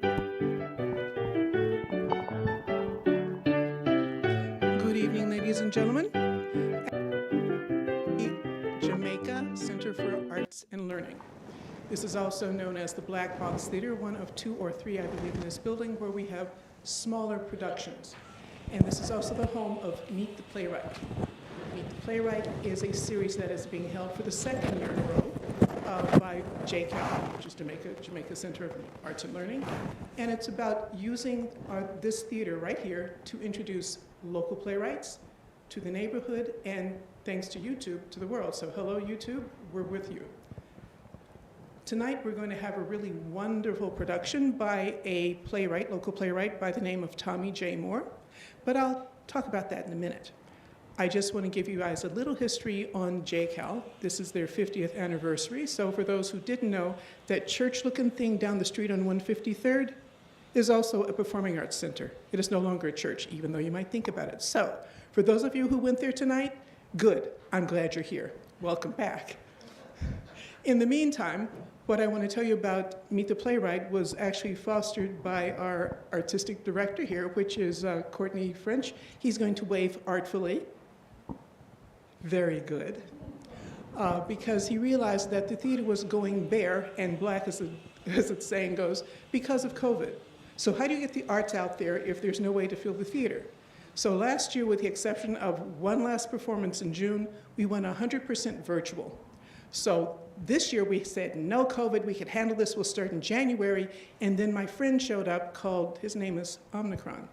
Good evening, ladies and gentlemen. Jamaica Center for Arts and Learning. This is also known as the Black Box Theater, one of 2 or 3, I believe, in this building where we have smaller productions. And this is also the home of Meet the Playwright. Meet the Playwright is a series that is being held for the 2nd year in a row by JCAL, which is Jamaica Center of Arts and Learning. And it's about using this theater right here to introduce local playwrights to the neighborhood and, thanks to YouTube, to the world. So hello, YouTube, we're with you. Tonight we're going to have a really wonderful production by a playwright, local playwright by the name of Tommie J Moore, but I'll talk about that in a minute. I just want to give you guys a little history on JCAL. This is their 50th anniversary, so for those who didn't know, that church-looking thing down the street on 153rd is also a performing arts center. It is no longer a church, even though you might think about it. So, for those of you who went there tonight, good, I'm glad you're here. Welcome back. In the meantime, what I want to tell you about Meet the Playwright was actually fostered by our artistic director here, which is Courtney French. He's going to wave artfully. Very good. Because he realized that the theater was going bare and black, as the saying goes, because of COVID. So how do you get the arts out there if there's no way to fill the theater? So last year, with the exception of one last performance in June, we went 100% virtual. So this year we said, no COVID, we could handle this, we'll start in January. And then my friend showed up called, his name is Omicron.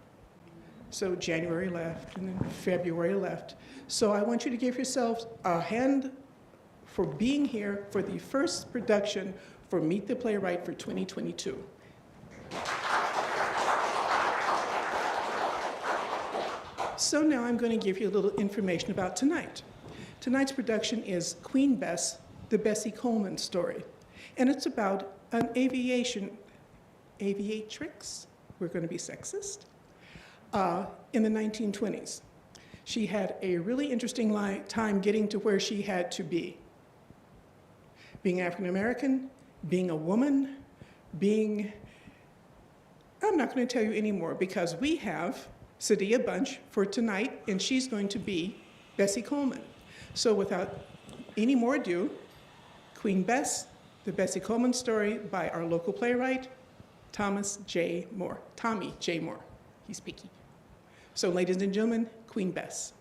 So January left, and then February left. So I want you to give yourselves a hand for being here for the first production for Meet the Playwright for 2022. So now I'm going to give you a little information about tonight. Tonight's production is Queen Bess, the Bessie Coleman Story. And it's about an aviatrix, we're going to be sexist, in the 1920s. She had a really interesting time getting to where she had to be. Being African American, being a woman, I'm not going to tell you anymore because we have Sadia Bunch for tonight, and she's going to be Bessie Coleman. So without any more ado, Queen Bess, the Bessie Coleman Story by our local playwright, Tommie J Moore. He's picky. So ladies and gentlemen, Queen Bess.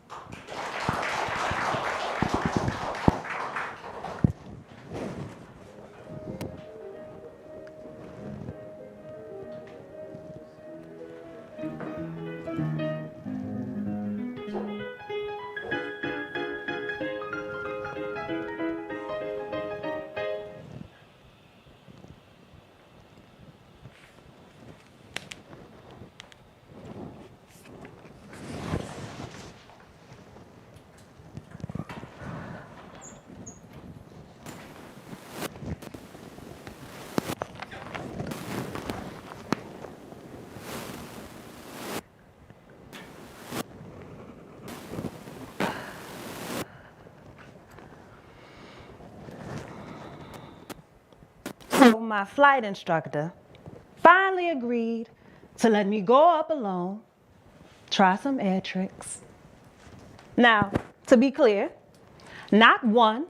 So my flight instructor finally agreed to let me go up alone, try some air tricks. Now, to be clear, not one,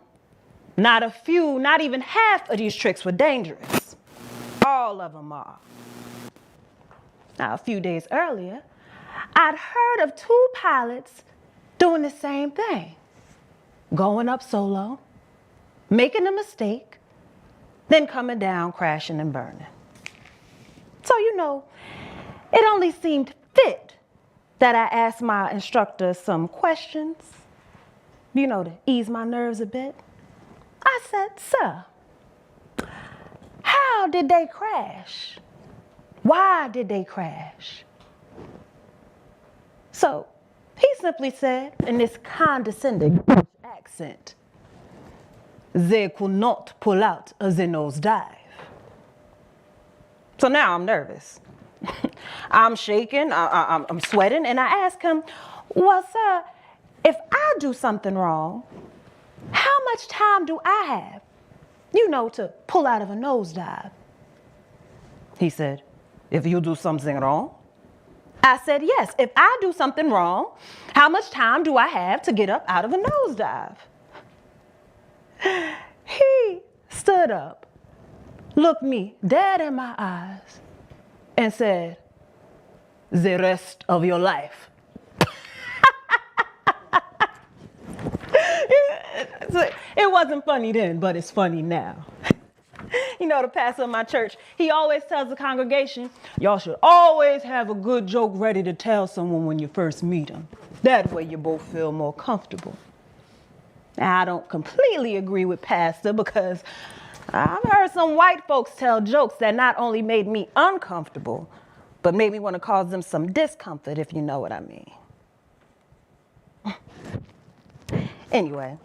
not a few, not even half of these tricks were dangerous. All of them are. Now, a few days earlier, I'd heard of 2 pilots doing the same thing, going up solo, making a mistake, then coming down, crashing and burning. So, it only seemed fit that I asked my instructor some questions, to ease my nerves a bit. I said, "Sir, how did they crash? Why did they crash?" So he simply said in this condescending accent, "They could not pull out the nosedive." So now I'm nervous. I'm shaking, I'm sweating, and I ask him, "Well, sir, if I do something wrong, how much time do I have, to pull out of a nosedive?" He said, if you do something wrong? I said, yes. If I do something wrong, how much time do I have to get up out of a nosedive? He stood up, looked me dead in my eyes, and said, the rest of your life. It wasn't funny then, but it's funny now. You know, the pastor of my church, he always tells the congregation, y'all should always have a good joke ready to tell someone when you first meet them. That way you both feel more comfortable. Now, I don't completely agree with pastor because I've heard some white folks tell jokes that not only made me uncomfortable, but made me want to cause them some discomfort, if you know what I mean. Anyway,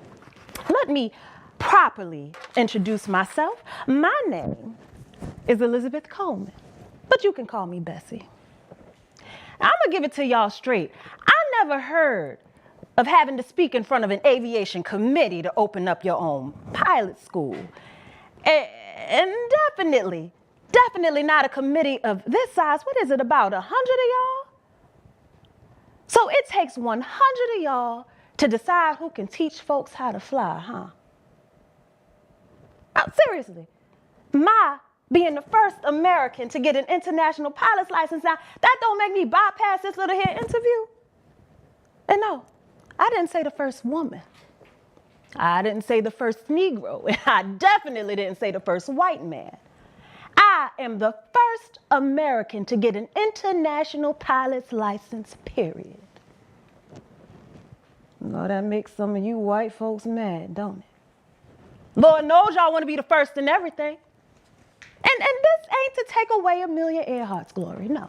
let me properly introduce myself. My name is Elizabeth Coleman, but you can call me Bessie. I'm gonna give it to y'all straight. I never heard of having to speak in front of an aviation committee to open up your own pilot school. And definitely not a committee of this size. What is it, about 100 of y'all? So it takes 100 of y'all to decide who can teach folks how to fly, huh? Seriously, my being the first American to get an international pilot's license now, that don't make me bypass this little here interview. And no, I didn't say the first woman. I didn't say the first Negro, and I definitely didn't say the first white man. I am the first American to get an international pilot's license, period. Well, that makes some of you white folks mad, don't it? Lord knows y'all want to be the first in everything. And this ain't to take away Amelia Earhart's glory, no.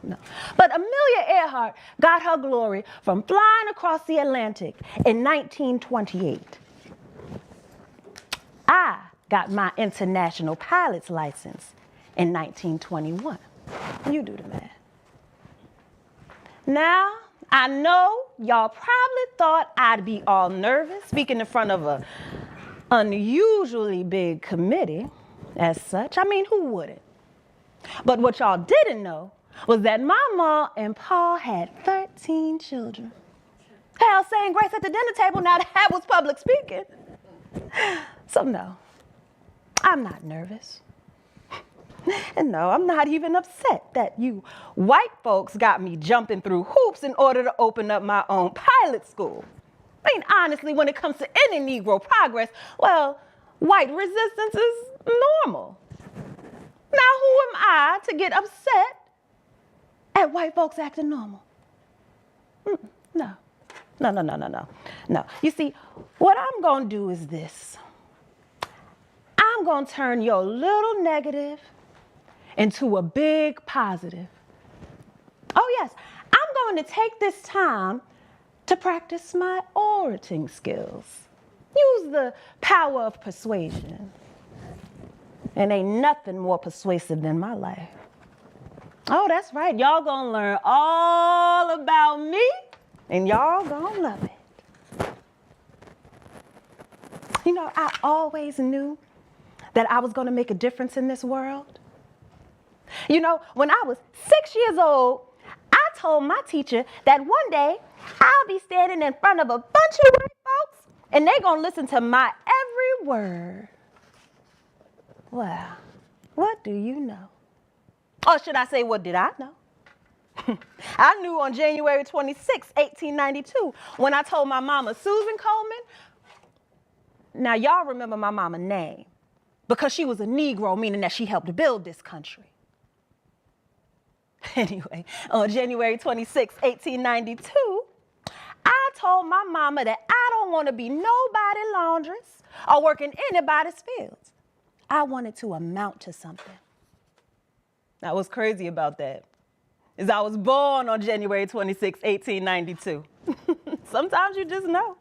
But Amelia Earhart got her glory from flying across the Atlantic in 1928. I got my international pilot's license in 1921. You do the math. Now, I know y'all probably thought I'd be all nervous speaking in front of a unusually big committee as such. I mean, who wouldn't? But what y'all didn't know was that my mom and Pa had 13 children. Hell, saying grace at the dinner table, now that was public speaking. So no, I'm not nervous. And no, I'm not even upset that you white folks got me jumping through hoops in order to open up my own pilot school. I mean, honestly, when it comes to any Negro progress, well, white resistance is normal. Now, who am I to get upset at white folks acting normal? No. You see, what I'm going to do is this. I'm going to turn your little negative into a big positive. Oh, yes, I'm going to take this time to practice my orating skills. Use the power of persuasion. And ain't nothing more persuasive than my life. Oh, that's right. Y'all gonna learn all about me, and y'all gonna love it. You know, I always knew that I was gonna make a difference in this world. You know, when I was 6 years old, I told my teacher that one day I'll be standing in front of a bunch of white folks and they gonna listen to my every word. Well, what do you know? Or should I say, what did I know? I knew on January 26, 1892, when I told my mama, Susan Coleman. Now, y'all remember my mama's name because she was a Negro, meaning that she helped build this country. Anyway, on January 26, 1892, I told my mama that I don't want to be nobody's laundress or work in anybody's fields. I wanted to amount to something. Now, what's crazy about that is I was born on January 26, 1892. Sometimes you just know.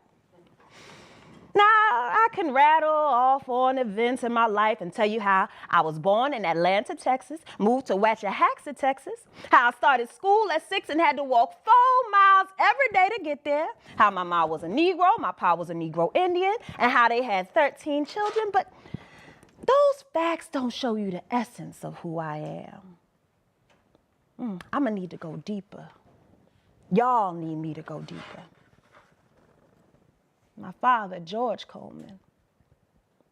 Now, I can rattle off on events in my life and tell you how I was born in Atlanta, Texas, moved to Waxahachie, Texas, how I started school at 6 and had to walk 4 miles every day to get there, how my mom was a Negro, my pa was a Negro Indian, and how they had 13 children, but those facts don't show you the essence of who I am. I'm gonna need to go deeper. Y'all need me to go deeper. My father, George Coleman.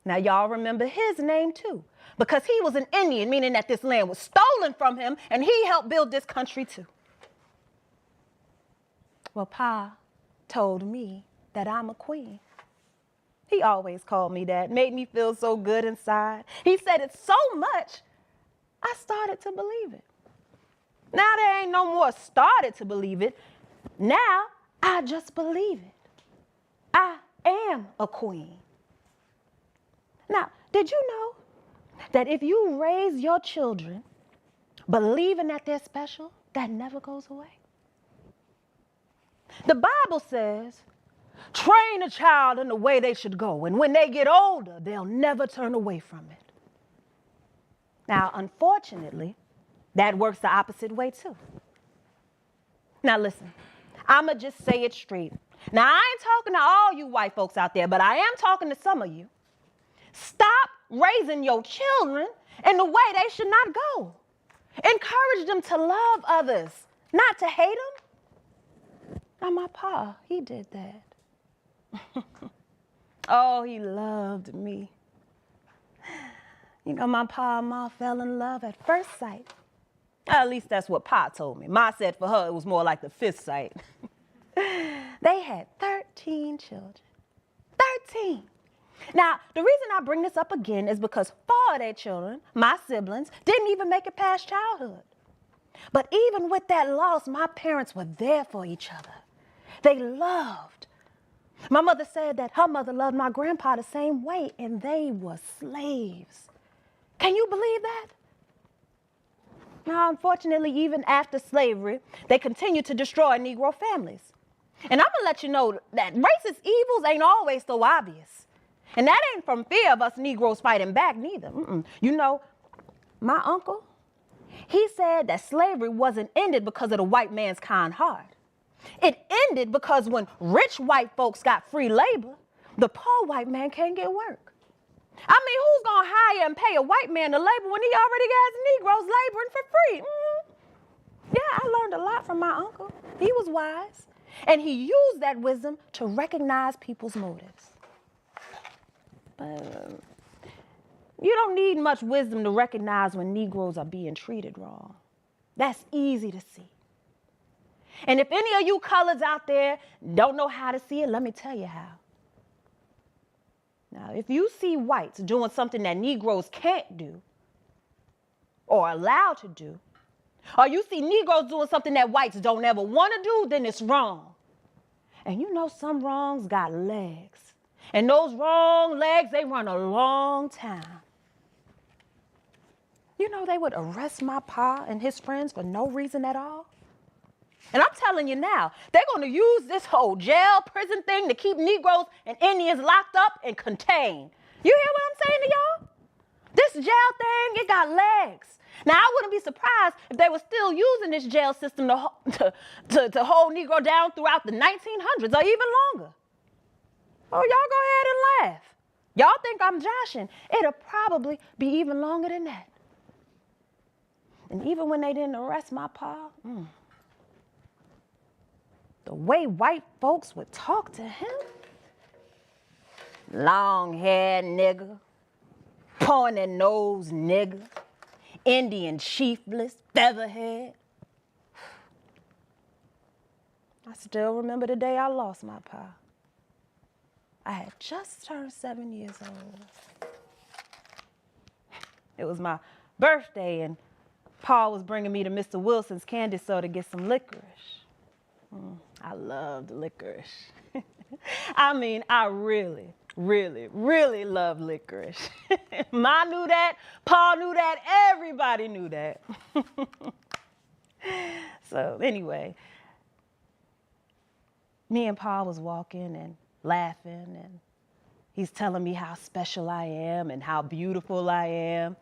Now, y'all remember his name too, because he was an Indian, meaning that this land was stolen from him, and he helped build this country too. Well, Pa told me that I'm a queen. He always called me that, made me feel so good inside. He said it so much, I started to believe it. Now there ain't no more started to believe it. Now I just believe it. I am a queen. Now, did you know that if you raise your children believing that they're special, that never goes away? The Bible says, train a child in the way they should go, and when they get older, they'll never turn away from it. Now, unfortunately, that works the opposite way too. Now listen, I'ma just say it straight. Now, I ain't talking to all you white folks out there, but I am talking to some of you. Stop raising your children in the way they should not go. Encourage them to love others, not to hate them. Now, my pa, he did that. Oh, he loved me. You know, my pa and ma fell in love at first sight. At least that's what Pa told me. Ma said for her it was more like the fifth sight. They had 13 children. 13. Now, the reason I bring this up again is because 4 of their children, my siblings, didn't even make it past childhood. But even with that loss, my parents were there for each other. They loved. My mother said that her mother loved my grandpa the same way, and they were slaves. Can you believe that? Now, unfortunately, even after slavery, they continued to destroy Negro families. And I'm gonna let you know that racist evils ain't always so obvious. And that ain't from fear of us Negroes fighting back neither. You know, my uncle, he said that slavery wasn't ended because of the white man's kind heart. It ended because when rich white folks got free labor, the poor white man can't get work. I mean, who's gonna hire and pay a white man to labor when he already has Negroes laboring for free? Yeah, I learned a lot from my uncle. He was wise, and he used that wisdom to recognize people's motives. But you don't need much wisdom to recognize when Negroes are being treated wrong. That's easy to see. And if any of you colors out there don't know how to see it, let me tell you how. Now, if you see whites doing something that Negroes can't do or allowed to do, or you see Negroes doing something that whites don't ever want to do, then it's wrong. And you know some wrongs got legs. And those wrong legs, they run a long time. You know, they would arrest my pa and his friends for no reason at all. And I'm telling you now, they're going to use this whole jail prison thing to keep Negroes and Indians locked up and contained. You hear what I'm saying to y'all? This jail thing, it got legs. Now, I wouldn't be surprised if they were still using this jail system to hold Negro down throughout the 1900s or even longer. Oh, y'all go ahead and laugh. Y'all think I'm joshing. It'll probably be even longer than that. And even when they didn't arrest my pa, the way white folks would talk to him, long-haired nigger, pointed nose nigger, Indian chiefless, featherhead. I still remember the day I lost my pa. I had just turned 7 years old. It was my birthday, and Pa was bringing me to Mr. Wilson's candy store to get some licorice. I loved licorice. I mean, I really, really, really love licorice. Ma knew that, Pa knew that, everybody knew that. So anyway, me and Pa was walking and laughing, and he's telling me how special I am and how beautiful I am,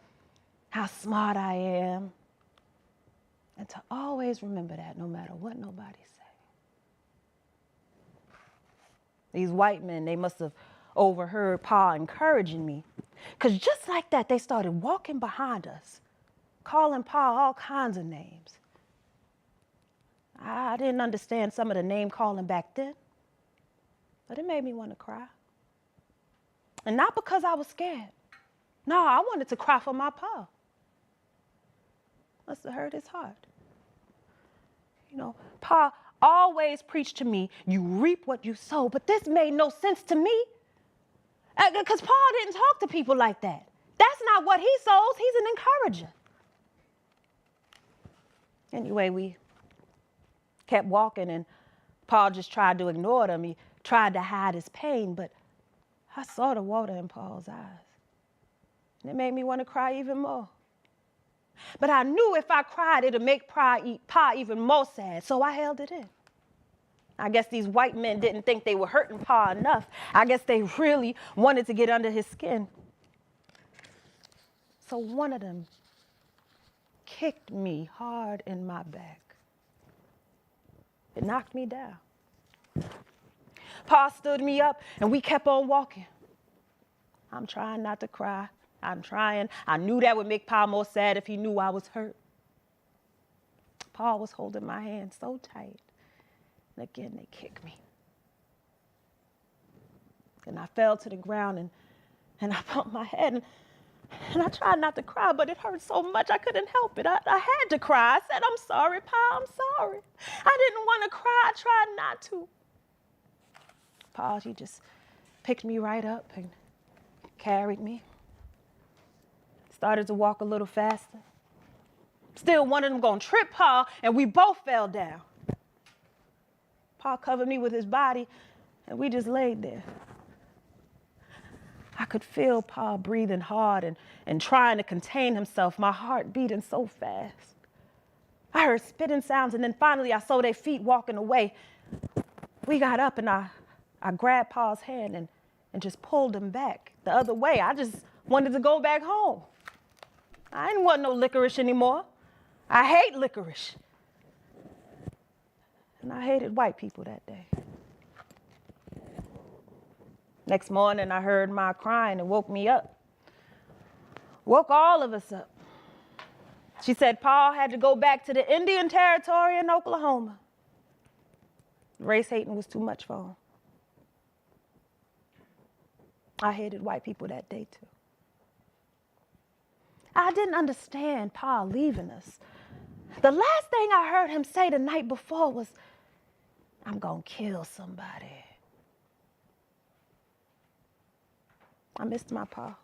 how smart I am, and to always remember that no matter what nobody says. These white men, they must have overheard Pa encouraging me, because just like that, they started walking behind us, calling Pa all kinds of names. I didn't understand some of the name calling back then, but it made me want to cry. And not because I was scared. No, I wanted to cry for my pa. Must have hurt his heart. You know, Pa always preached to me, you reap what you sow, but this made no sense to me. Because Pa didn't talk to people like that. That's not what he sows. He's an encourager. Anyway, we kept walking, and Pa just tried to ignore them. He tried to hide his pain, but I saw the water in Pa's eyes. And it made me want to cry even more. But I knew if I cried, it'd make Pa even more sad, so I held it in. I guess these white men didn't think they were hurting Pa enough. I guess they really wanted to get under his skin. So one of them kicked me hard in my back. It knocked me down. Pa stood me up, and we kept on walking. I'm trying not to cry. I'm trying. I knew that would make Pa more sad if he knew I was hurt. Pa was holding my hand so tight. And again, they kicked me. And I fell to the ground, and I bumped my head, and I tried not to cry, but it hurt so much I couldn't help it. I had to cry. I said, I'm sorry, Pa, I'm sorry. I didn't want to cry. I tried not to. Pa, he just picked me right up and carried me. Started to walk a little faster. Still one of them gonna trip Pa, and we both fell down. Pa covered me with his body, and we just laid there. I could feel Pa breathing hard and trying to contain himself, my heart beating so fast. I heard spitting sounds, and then finally I saw their feet walking away. We got up, and I grabbed Pa's hand and just pulled him back the other way. I just wanted to go back home. I didn't want no licorice anymore. I hate licorice. And I hated white people that day. Next morning, I heard Ma crying and woke me up. Woke all of us up. She said Pa had to go back to the Indian Territory in Oklahoma. Race hating was too much for him. I hated white people that day, too. I didn't understand Pa leaving us. The last thing I heard him say the night before was, I'm gonna kill somebody. I missed my Pa.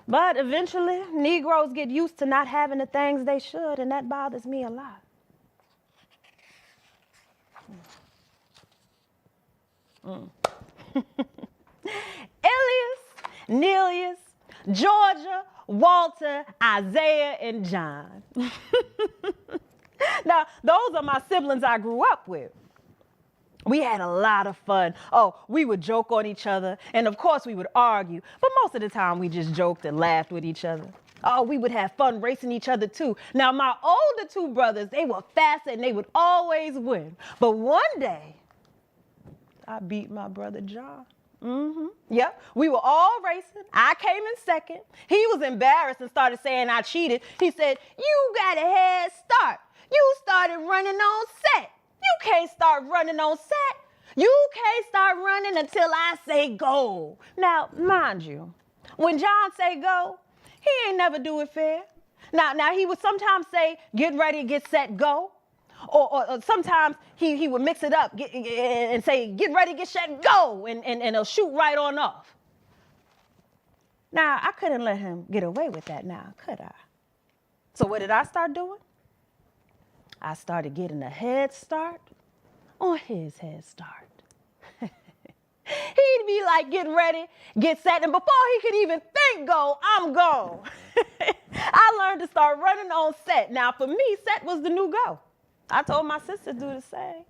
But eventually, Negroes get used to not having the things they should, and that bothers me a lot. Elias, Nelius, Georgia, Walter, Isaiah, and John. Now, those are my siblings I grew up with. We had a lot of fun. Oh, we would joke on each other, and of course we would argue, but most of the time we just joked and laughed with each other. Oh, we would have fun racing each other too. Now, my older two brothers, they were faster and they would always win. But one day, I beat my brother John. Yep, we were all racing. I came in second. He was embarrassed and started saying I cheated. He said, you got a head start. You started running on set. You can't start running on set. You can't start running until I say go. Now, mind you, when John say go, he ain't never do it fair. Now he would sometimes say, get ready, get set, go. Or sometimes he would mix it up and say, get ready, get set, go, and he'll shoot right on off. Now, I couldn't let him get away with that now, could I? So what did I start doing? I started getting a head start on his head start. He'd be like, get ready, get set, and before he could even think go, I'm gone. I learned to start running on set. Now, for me, set was the new go. I told my sister to do the same.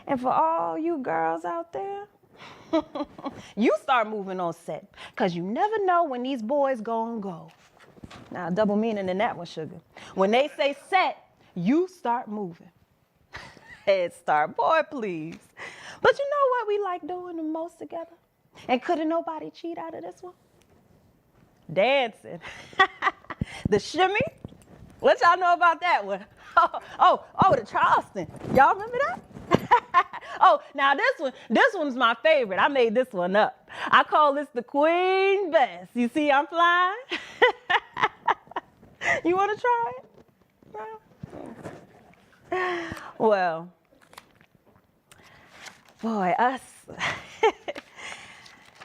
And for all you girls out there, you start moving on set, because you never know when these boys gonna go. Now, double meaning in that one, sugar. When they say set, you start moving. Head start, boy, please. But you know what we like doing the most together? And couldn't nobody cheat out of this one? Dancing. The shimmy, What y'all know about that one? The Charleston. Y'all remember that? Oh, now this one's my favorite. I made this one up. I call this the Queen Bess. You see I'm flying? You want to try it? No? Well, boy, us,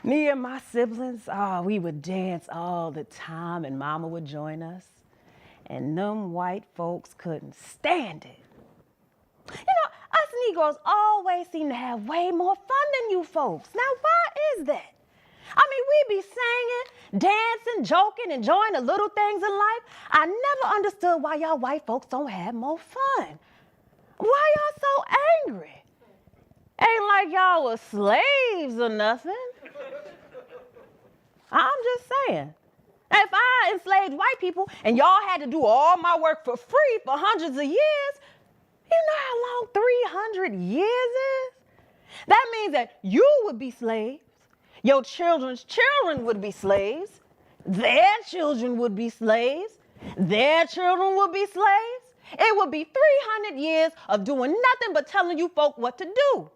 me and my siblings, we would dance all the time and Mama would join us. And them white folks couldn't stand it. You know, us Negroes always seem to have way more fun than you folks. Now, why is that? I mean, we be singing, dancing, joking, enjoying the little things in life. I never understood why y'all white folks don't have more fun. Why y'all so angry? Ain't like y'all was slaves or nothing. I'm just saying. If I enslaved white people and y'all had to do all my work for free for hundreds of years, you know how long 300 years is? That means that you would be slaves, your children's children would be slaves, their children would be slaves, their children would be slaves. It would be 300 years of doing nothing but telling you folk what to do.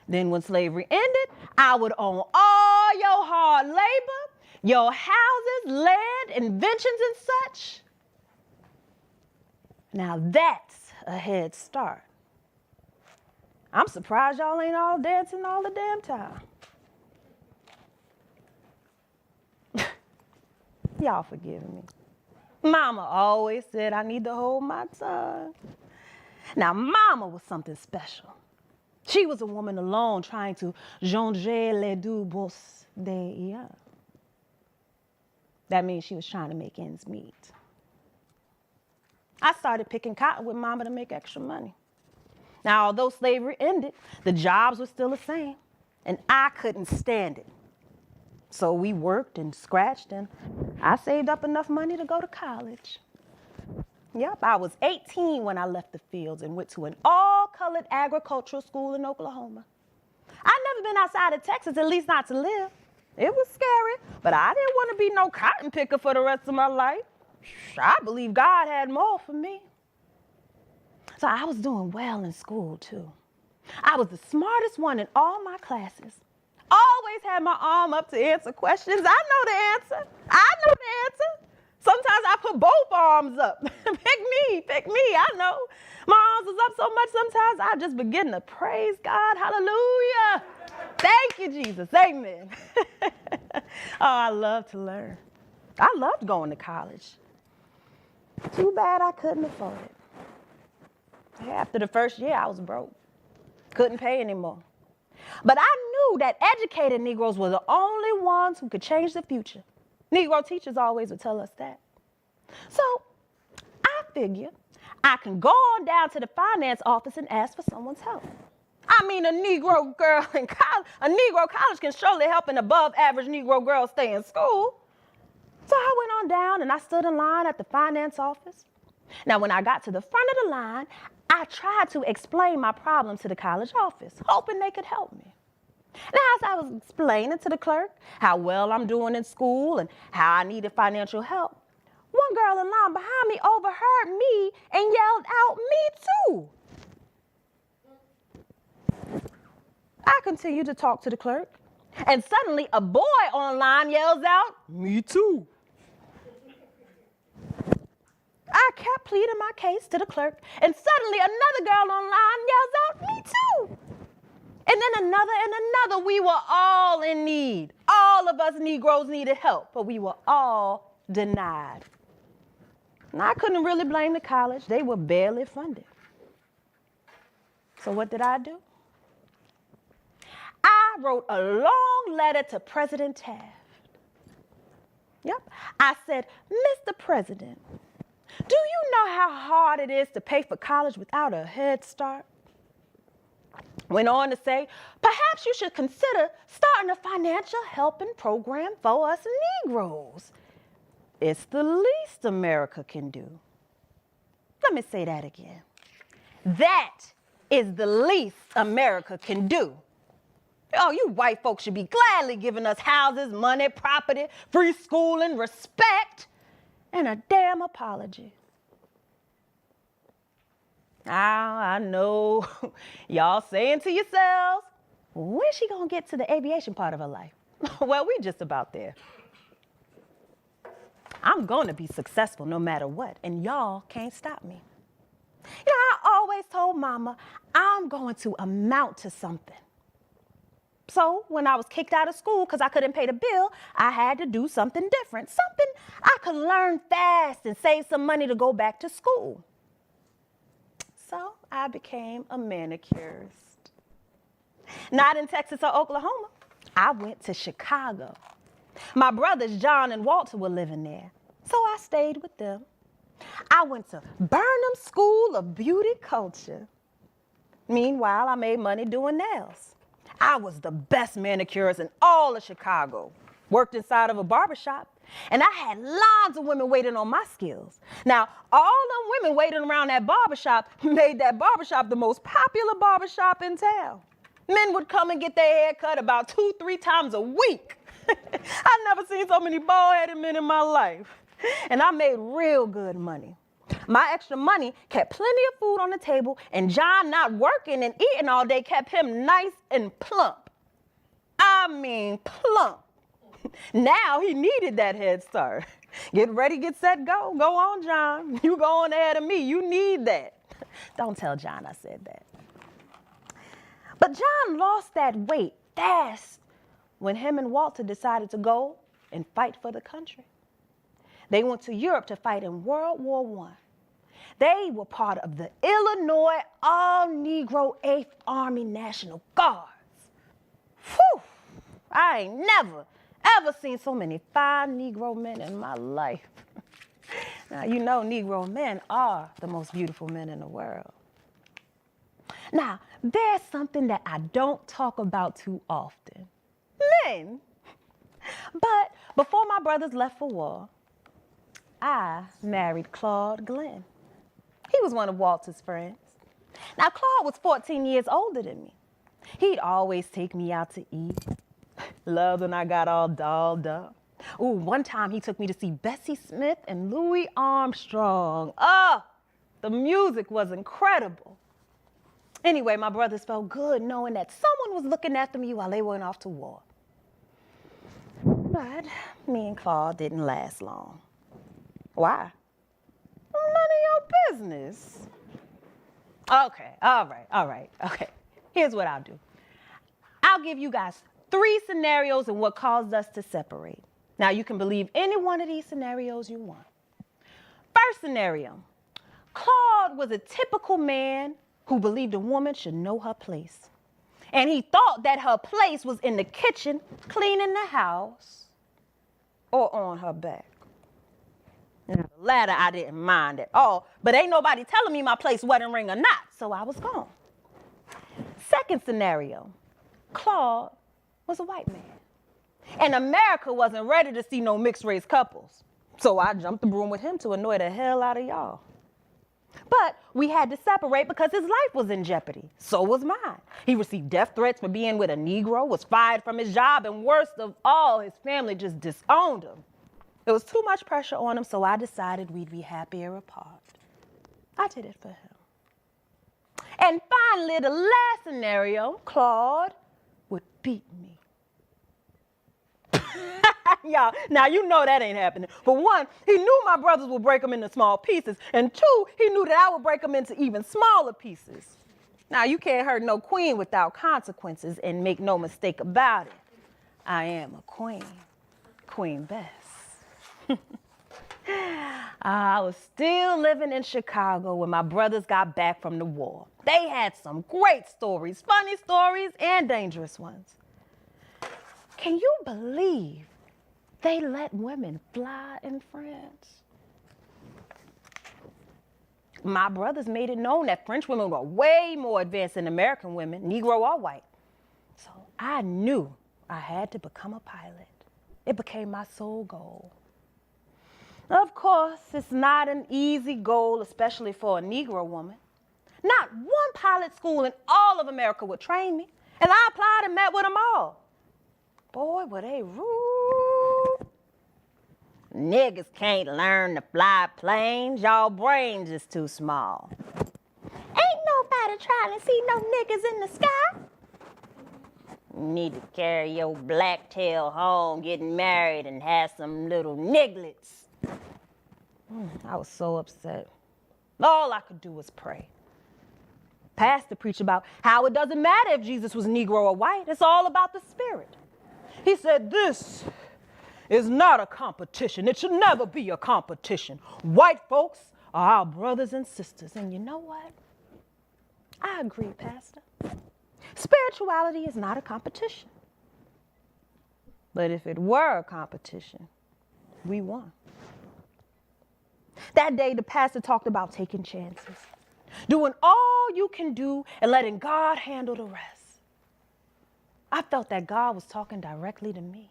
Then when slavery ended, I would own all your hard labor, your houses, land, inventions, and such. Now that's a head start. I'm surprised y'all ain't all dancing all the damn time. Y'all forgive me. Mama always said I need to hold my tongue. Now, Mama was something special. She was a woman alone trying to jonger les deux bouts d'hier. That means she was trying to make ends meet. I started picking cotton with Mama to make extra money. Now, although slavery ended, the jobs were still the same, and I couldn't stand it. So we worked and scratched, and I saved up enough money to go to college. Yep, I was 18 when I left the fields and went to an all-colored agricultural school in Oklahoma. I'd never been outside of Texas, at least not to live. It was scary, but I didn't want to be no cotton picker for the rest of my life. I believe God had more for me. So I was doing well in school, too. I was the smartest one in all my classes. Always had my arm up to answer questions. I know the answer. Sometimes I put both arms up. Pick me, I know. My arms was up so much sometimes I just begin to praise God. Hallelujah. Thank you, Jesus. Amen. I love to learn. I loved going to college. Too bad I couldn't afford it. After the first year, I was broke. Couldn't pay anymore. But I knew that educated Negroes were the only ones who could change the future. Negro teachers always would tell us that. So I figured I can go on down to the finance office and ask for someone's help. I mean, a Negro girl in college, a Negro college can surely help an above average Negro girl stay in school. So I went on down and I stood in line at the finance office. Now, when I got to the front of the line, I tried to explain my problem to the college office, hoping they could help me. Now, as I was explaining to the clerk how well I'm doing in school and how I needed financial help, one girl in line behind me overheard me and yelled out, "Me too." I continued to talk to the clerk, and suddenly a boy online yells out, "Me too." I kept pleading my case to the clerk, and suddenly another girl online yells out, "Me too." And then another and another. We were all in need. All of us Negroes needed help, but we were all denied. And I couldn't really blame the college. They were barely funded. So what did I do? I wrote a long letter to President Taft. Yep. I said, "Mr. President, do you know how hard it is to pay for college without a head start?" Went on to say, "Perhaps you should consider starting a financial helping program for us Negroes. It's the least America can do." Let me say that again. That is the least America can do. Oh, you white folks should be gladly giving us houses, money, property, free schooling, respect, and a damn apology. I know y'all saying to yourselves, when's she gonna get to the aviation part of her life? Well, we just about there. I'm gonna be successful no matter what, and y'all can't stop me. You know, I always told mama I'm going to amount to something. So when I was kicked out of school because I couldn't pay the bill, I had to do something different, something I could learn fast and save some money to go back to school. So I became a manicurist. Not in Texas or Oklahoma. I went to Chicago. My brothers John and Walter were living there, so I stayed with them. I went to Burnham School of Beauty Culture. Meanwhile, I made money doing nails. I was the best manicurist in all of Chicago. Worked inside of a barbershop, and I had lots of women waiting on my skills. Now, all them women waiting around that barbershop made that barbershop the most popular barbershop in town. Men would come and get their hair cut about 2-3 times a week. I never seen so many bald-headed men in my life. And I made real good money. My extra money kept plenty of food on the table, and John not working and eating all day kept him nice and plump. I mean plump. Now he needed that head start. Get ready, get set, go. Go on, John. You go on ahead of me. You need that. Don't tell John I said that. But John lost that weight fast when him and Walter decided to go and fight for the country. They went to Europe to fight in World War I. They were part of the Illinois All-Negro 8th Army National Guards. Whew! I ain't never, ever seen so many fine Negro men in my life. Now, you know Negro men are the most beautiful men in the world. Now, there's something that I don't talk about too often. Men. But before my brothers left for war, I married Claude Glenn. He was one of Walter's friends. Now, Claude was 14 years older than me. He'd always take me out to eat. Loved when I got all dolled up. Ooh, one time he took me to see Bessie Smith and Louis Armstrong. Oh, the music was incredible. Anyway, my brothers felt good knowing that someone was looking after me while they went off to war. But me and Claude didn't last long. Why? None of your business. Okay, all right, okay. Here's what I'll do. I'll give you guys 3 scenarios of what caused us to separate. Now, you can believe any one of these scenarios you want. First scenario, Claude was a typical man who believed a woman should know her place. And he thought that her place was in the kitchen, cleaning the house, or on her back. Now, the latter I didn't mind at all, but ain't nobody telling me my place wedding ring or not, so I was gone. Second scenario, Claude was a white man. And America wasn't ready to see no mixed race couples. So I jumped the broom with him to annoy the hell out of y'all. But we had to separate because his life was in jeopardy. So was mine. He received death threats for being with a Negro, was fired from his job, and worst of all, his family just disowned him. There was too much pressure on him, so I decided we'd be happier apart. I did it for him. And finally, the last scenario, Claude would beat me. Y'all, now you know that ain't happening. For one, he knew my brothers would break him into small pieces. And 2, he knew that I would break him into even smaller pieces. Now, you can't hurt no queen without consequences, and make no mistake about it. I am a queen, Queen Bess. I was still living in Chicago when my brothers got back from the war. They had some great stories, funny stories, and dangerous ones. Can you believe they let women fly in France? My brothers made it known that French women were way more advanced than American women, Negro or white. So I knew I had to become a pilot. It became my sole goal. Of course, it's not an easy goal, especially for a Negro woman. Not one pilot school in all of America would train me, and I applied and met with them all. Boy, were they rude. Niggas can't learn to fly planes. Y'all brains is too small. ain't trying to see no niggas in the sky. Need to carry your black tail home, get married, and have some little nigglets. I was so upset. All I could do was pray. Pastor preached about how it doesn't matter if Jesus was Negro or white. It's all about the spirit. He said, this is not a competition. It should never be a competition. White folks are our brothers and sisters. And you know what? I agree, Pastor. Spirituality is not a competition. But if it were a competition, we won. That day, the pastor talked about taking chances, doing all you can do and letting God handle the rest. I felt that God was talking directly to me.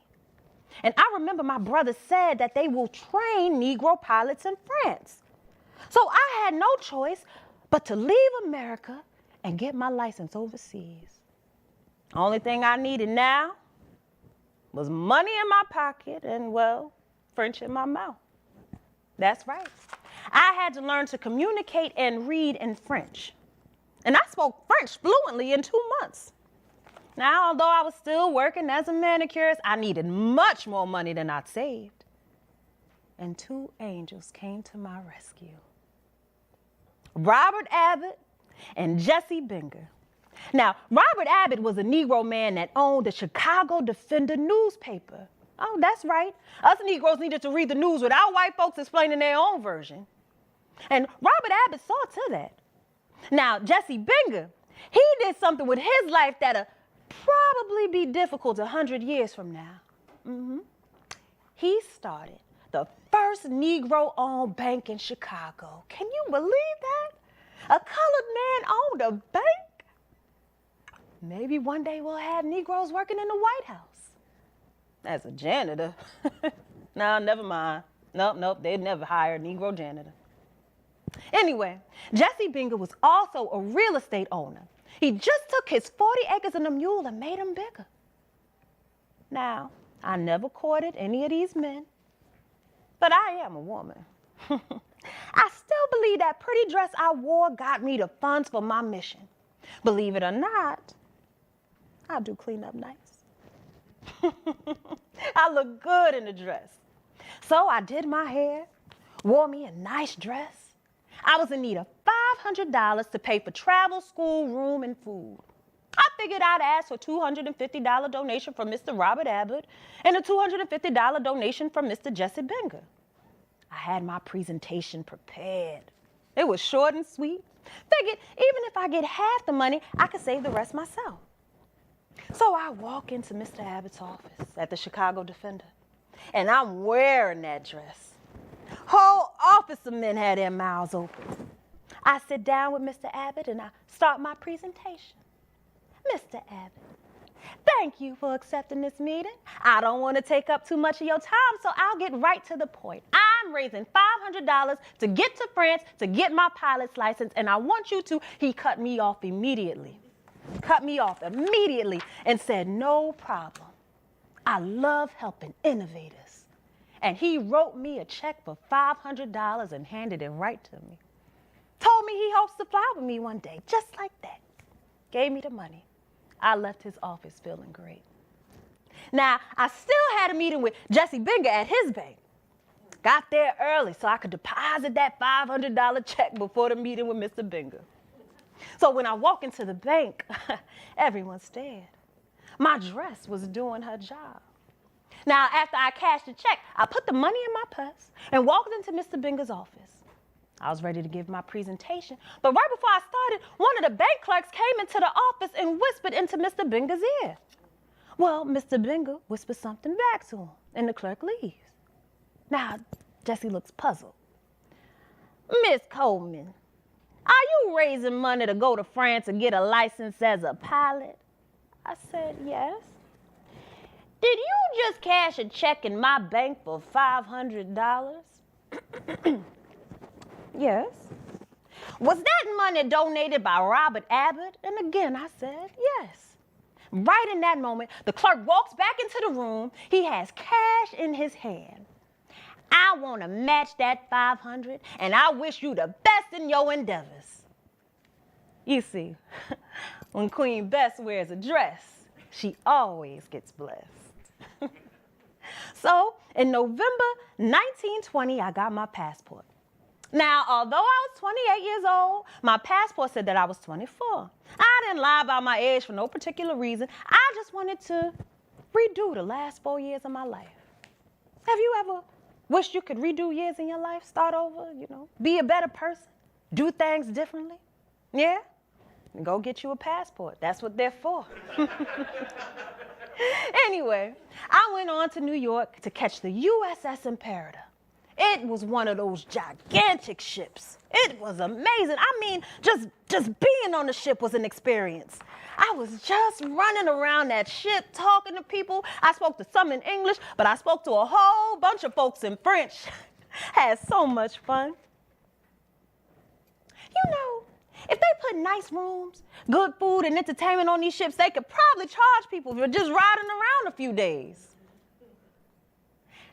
And I remember my brother said that they will train Negro pilots in France. So I had no choice but to leave America and get my license overseas. Only thing I needed now was money in my pocket and, well, French in my mouth. That's right. I had to learn to communicate and read in French. And I spoke French fluently in 2 months. Now, although I was still working as a manicurist, I needed much more money than I'd saved. And 2 angels came to my rescue. Robert Abbott and Jesse Bengal. Now, Robert Abbott was a Negro man that owned the Chicago Defender newspaper. Oh, that's right. Us Negroes needed to read the news without white folks explaining their own version. And Robert Abbott saw to that. Now, Jesse Bengal, he did something with his life that'll probably be difficult 100 years from now. He started the first Negro-owned bank in Chicago. Can you believe that? A colored man owned a bank? Maybe one day we'll have Negroes working in the White House. As a janitor? No, never mind. Nope, they'd never hire a Negro janitor. Anyway, Jesse Bengal was also a real estate owner. He just took his 40 acres and a mule and made them bigger. Now, I never courted any of these men, but I am a woman. I still believe that pretty dress I wore got me the funds for my mission. Believe it or not, I do clean up nice. I look good in the dress. So I did my hair, wore me a nice dress. I was in need of $500 to pay for travel, school, room, and food. I figured I'd ask for a $250 donation from Mr. Robert Abbott and a $250 donation from Mr. Jesse Bengal. I had my presentation prepared. It was short and sweet. Figured even if I get half the money, I could save the rest myself. So I walk into Mr. Abbott's office at the Chicago Defender, and I'm wearing that dress. Whole office of men had their mouths open. I sit down with Mr. Abbott and I start my presentation. Mr. Abbott, thank you for accepting this meeting. I don't want to take up too much of your time, so I'll get right to the point. I'm raising $500 to get to France to get my pilot's license, and I want you to. He cut me off immediately. And said, no problem. I love helping innovators. And he wrote me a check for $500 and handed it right to me. Told me he hopes to fly with me one day, just like that. Gave me the money. I left his office feeling great. Now, I still had a meeting with Jesse Bengal at his bank. Got there early so I could deposit that $500 check before the meeting with Mr. Bengal. So when I walk into the bank, everyone stared. My dress was doing her job. Now, after I cashed the check, I put the money in my purse and walked into Mr. Bengal's office. I was ready to give my presentation, but right before I started, one of the bank clerks came into the office and whispered into Mr. Bengal's ear. Well, Mr. Bengal whispered something back to him, and the clerk leaves. Now, Jesse looks puzzled. Miss Coleman, are you raising money to go to France and get a license as a pilot? I said, yes. Did you just cash a check in my bank for $500? Yes. Was that money donated by Robert Abbott? And again, I said, yes. Right in that moment, the clerk walks back into the room. He has cash in his hand. I want to match that $500, and I wish you the best in your endeavors. You see, when Queen Bess wears a dress, she always gets blessed. So, in November 1920, I got my passport. Now, although I was 28 years old, my passport said that I was 24. I didn't lie about my age for no particular reason. I just wanted to redo the last 4 years of my life. Have you ever wished you could redo years in your life, start over, be a better person, do things differently? Yeah? Go get you a passport. That's what they're for. Anyway, I went on to New York to catch the USS Imperator. It was one of those gigantic ships. It was amazing. I mean, just being on the ship was an experience. I was just running around that ship, talking to people. I spoke to some in English, but I spoke to a whole bunch of folks in French. Had so much fun. If they put nice rooms, good food, and entertainment on these ships, they could probably charge people for just riding around a few days.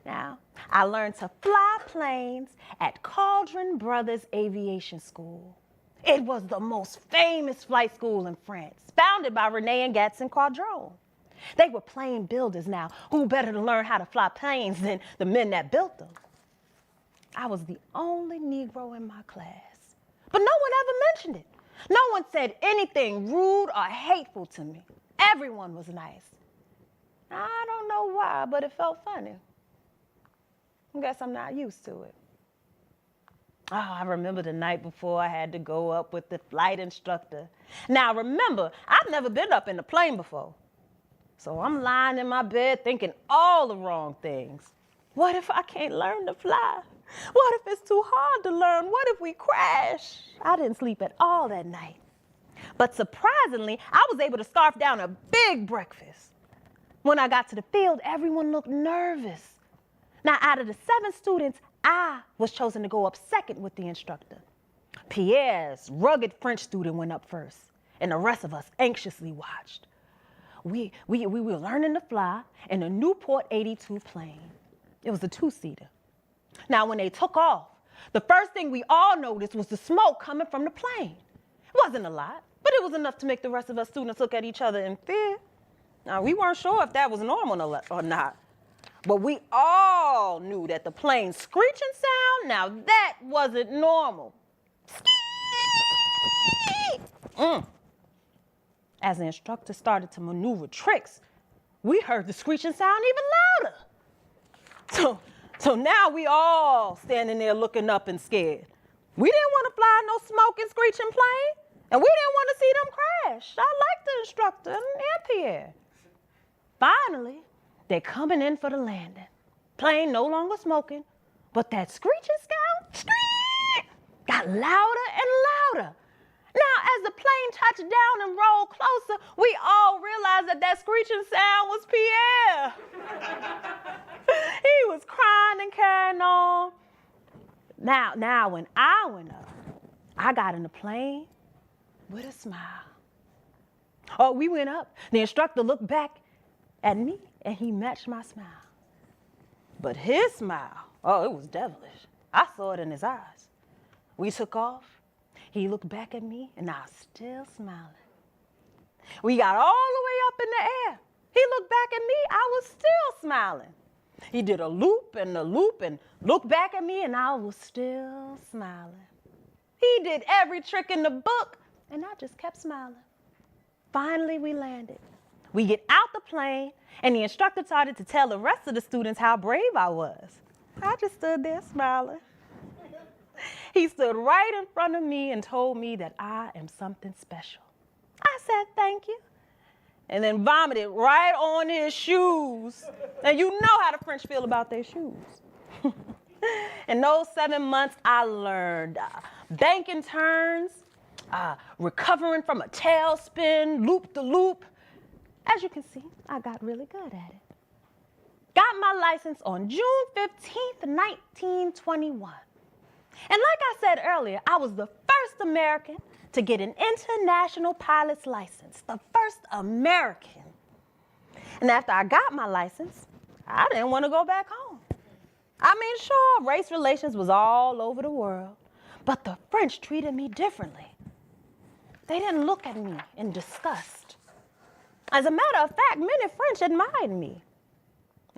Now, I learned to fly planes at Caldron Brothers Aviation School. It was the most famous flight school in France, founded by Rene and Gatson Quadrone. They were plane builders now. Who better to learn how to fly planes than the men that built them? I was the only Negro in my class. But no one ever mentioned it. No one said anything rude or hateful to me. Everyone was nice. I don't know why, but it felt funny. I guess I'm not used to it. Oh, I remember the night before I had to go up with the flight instructor. Now remember, I've never been up in a plane before. So I'm lying in my bed thinking all the wrong things. What if I can't learn to fly? What if it's too hard to learn? What if we crash? I didn't sleep at all that night. But surprisingly, I was able to scarf down a big breakfast. When I got to the field, everyone looked nervous. Now, out of the 7 students, I was chosen to go up second with the instructor. Pierre's rugged French student went up first, and the rest of us anxiously watched. We were learning to fly in a Newport 82 plane. It was a 2-seater. Now, when they took off, the first thing we all noticed was the smoke coming from the plane. It wasn't a lot, but it was enough to make the rest of us students look at each other in fear. Now, we weren't sure if that was normal or not, but we all knew that the plane's screeching sound, now that wasn't normal. As the instructor started to maneuver tricks, we heard the screeching sound even louder. So now we all standing there looking up and scared. We didn't want to fly no smoking, screeching plane, and we didn't want to see them crash. I liked the instructor and Pierre. Finally, they're coming in for the landing. Plane no longer smoking, but that screeching sound got louder and louder. Now, as the plane touched down and rolled closer, we all realized that screeching sound was Pierre. He was crying and carrying on. Now, when I went up, I got in the plane with a smile. Oh, we went up. The instructor looked back at me, and he matched my smile. But his smile, oh, it was devilish. I saw it in his eyes. We took off. He looked back at me, and I was still smiling. We got all the way up in the air. He looked back at me. I was still smiling. He did a loop and looked back at me, and I was still smiling. He did every trick in the book, and I just kept smiling. Finally, we landed. We get out the plane, and the instructor started to tell the rest of the students how brave I was. I just stood there smiling. He stood right in front of me and told me that I am something special. I said, thank you, and then vomited right on his shoes. And you know how the French feel about their shoes. In those 7 months, I learned banking turns, recovering from a tailspin, loop-de-loop. As you can see, I got really good at it. Got my license on June 15th, 1921. And like I said earlier, I was the first American to get an international pilot's license, the first American. And after I got my license, I didn't want to go back home. I mean, sure, race relations was all over the world, but the French treated me differently. They didn't look at me in disgust. As a matter of fact, many French admired me.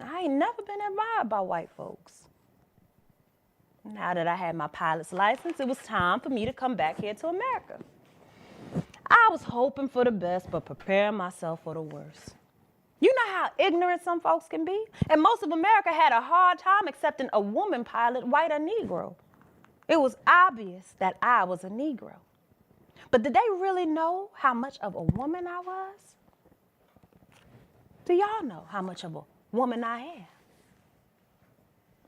I ain't never been admired by white folks. Now that I had my pilot's license, it was time for me to come back here to America. I was hoping for the best, but preparing myself for the worst. You know how ignorant some folks can be? And most of America had a hard time accepting a woman pilot, white or Negro. It was obvious that I was a Negro. But did they really know how much of a woman I was? Do y'all know how much of a woman I am?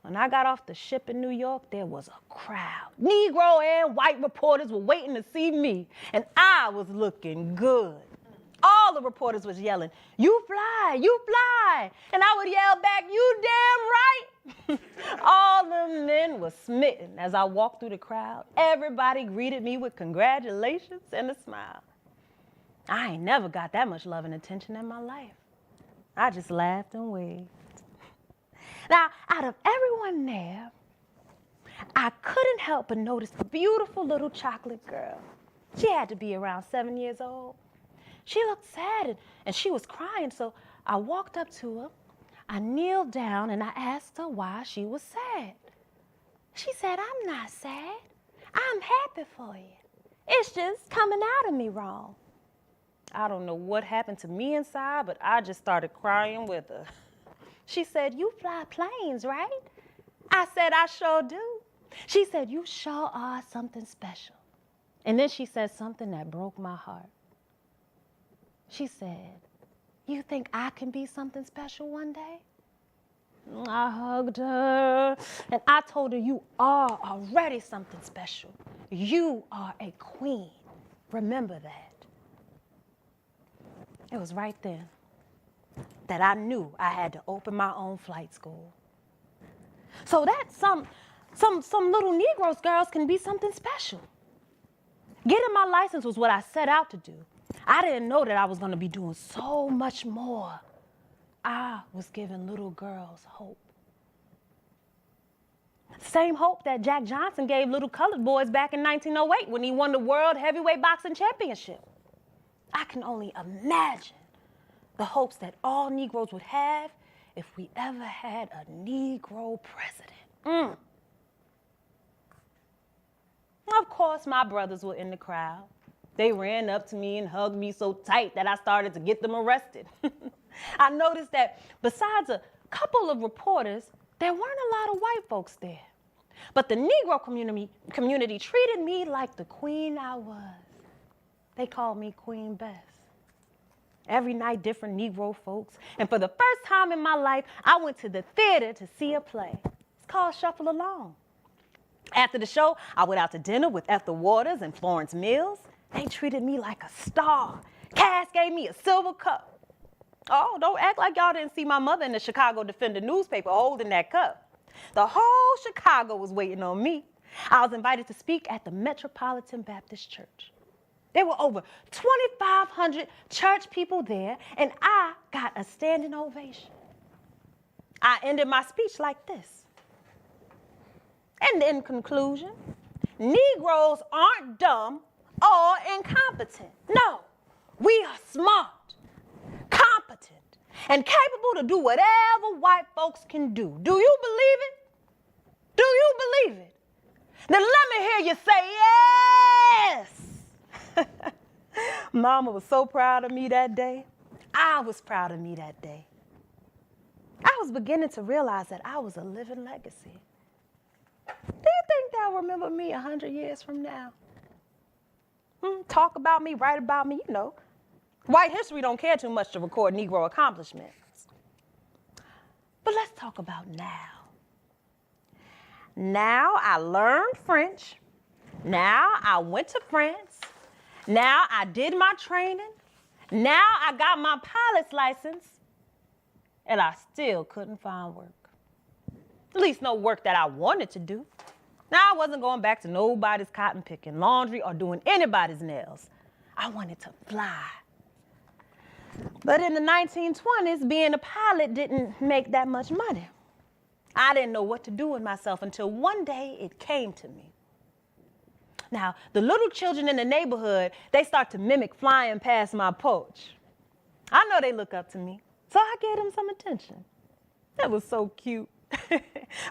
When I got off the ship in New York, there was a crowd. Negro and white reporters were waiting to see me, and I was looking good. All the reporters was yelling, "You fly, you fly." And I would yell back, "You damn right." All the men were smitten as I walked through the crowd. Everybody greeted me with congratulations and a smile. I ain't never got that much love and attention in my life. I just laughed and waved. Now, out of everyone there, I couldn't help but notice a beautiful little chocolate girl. She had to be around 7 years old. She looked sad and she was crying, so I walked up to her. I kneeled down and I asked her why she was sad. She said, "I'm not sad. I'm happy for you. It's just coming out of me wrong." I don't know what happened to me inside, but I just started crying with her. She said, "You fly planes, right?" I said, "I sure do." She said, "You sure are something special." And then she said something that broke my heart. She said, "You think I can be something special one day?" I hugged her and I told her, "You are already something special. You are a queen. Remember that." It was right then that I knew I had to open my own flight school. So that some little Negroes girls can be something special. Getting my license was what I set out to do. I didn't know that I was going to be doing so much more. I was giving little girls hope. Same hope that Jack Johnson gave little colored boys back in 1908 when he won the World Heavyweight Boxing Championship. I can only imagine the hopes that all Negroes would have if we ever had a Negro president. Of course, my brothers were in the crowd. They ran up to me and hugged me so tight that I started to get them arrested. I noticed that besides a couple of reporters, there weren't a lot of white folks there. But the Negro community treated me like the queen I was. They called me Queen Bess. Every night, different Negro folks. And for the first time in my life, I went to the theater to see a play. It's called Shuffle Along. After the show, I went out to dinner with Ethel Waters and Florence Mills. They treated me like a star. Cass gave me a silver cup. Oh, don't act like y'all didn't see my mother in the Chicago Defender newspaper holding that cup. The whole Chicago was waiting on me. I was invited to speak at the Metropolitan Baptist Church. There were over 2,500 church people there, and I got a standing ovation. I ended my speech like this. And in conclusion, Negroes aren't dumb or incompetent. No, we are smart, competent, and capable to do whatever white folks can do. Do you believe it? Do you believe it? Then let me hear you say yes. Mama was so proud of me that day. I was proud of me that day. I was beginning to realize that I was a living legacy. Do you think they'll remember me 100 years from now? Talk about me, write about me, you know. White history don't care too much to record Negro accomplishments. But let's talk about now. Now I learned French. Now I went to France. Now I did my training. Now I got my pilot's license. And I still couldn't find work. At least no work that I wanted to do. Now I wasn't going back to nobody's cotton picking, laundry, or doing anybody's nails. I wanted to fly. But in the 1920s, being a pilot didn't make that much money. I didn't know what to do with myself until one day it came to me. Now, the little children in the neighborhood, they start to mimic flying past my porch. I know they look up to me, so I gave them some attention. That was so cute.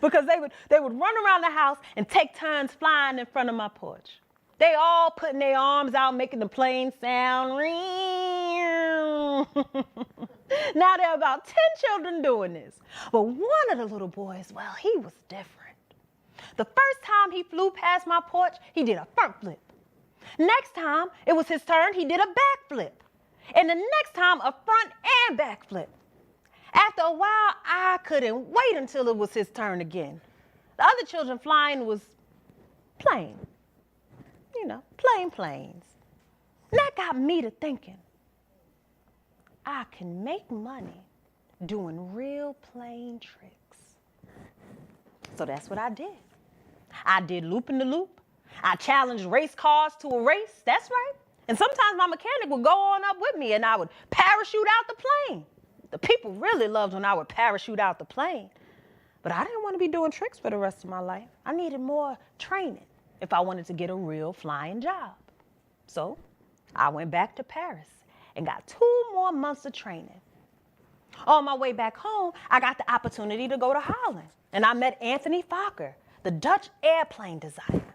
Because they would run around the house and take turns flying in front of my porch. They all putting their arms out, making the plane sound. Now there are about 10 children doing this. But one of the little boys, well, he was different. The first time he flew past my porch, he did a front flip. Next time it was his turn, he did a back flip. And the next time, a front and back flip. After a while, I couldn't wait until it was his turn again. The other children flying was plain. You know, plain planes. And that got me to thinking, I can make money doing real plain tricks. So that's what I did. I did loop-in-the-loop. I challenged race cars to a race, that's right. And sometimes my mechanic would go on up with me and I would parachute out the plane. The people really loved when I would parachute out the plane. But I didn't want to be doing tricks for the rest of my life. I needed more training if I wanted to get a real flying job. So I went back to Paris and got 2 more months of training. On my way back home, I got the opportunity to go to Holland. And I met Anthony Fokker, the Dutch airplane designer.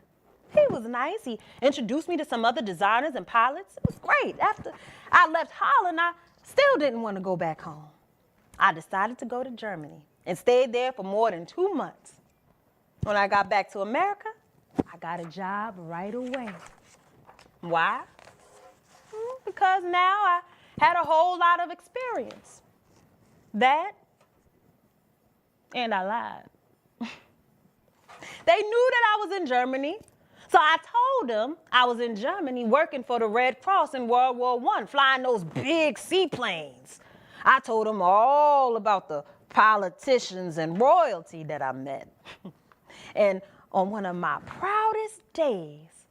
He was nice. He introduced me to some other designers and pilots. It was great. After I left Holland, I still didn't want to go back home. I decided to go to Germany and stayed there for more than 2 months. When I got back to America, I got a job right away. Why? Because now I had a whole lot of experience. That, and I lied. They knew that I was in Germany. So I told them I was in Germany working for the Red Cross in World War I, flying those big seaplanes. I told them all about the politicians and royalty that I met. And on one of my proudest days,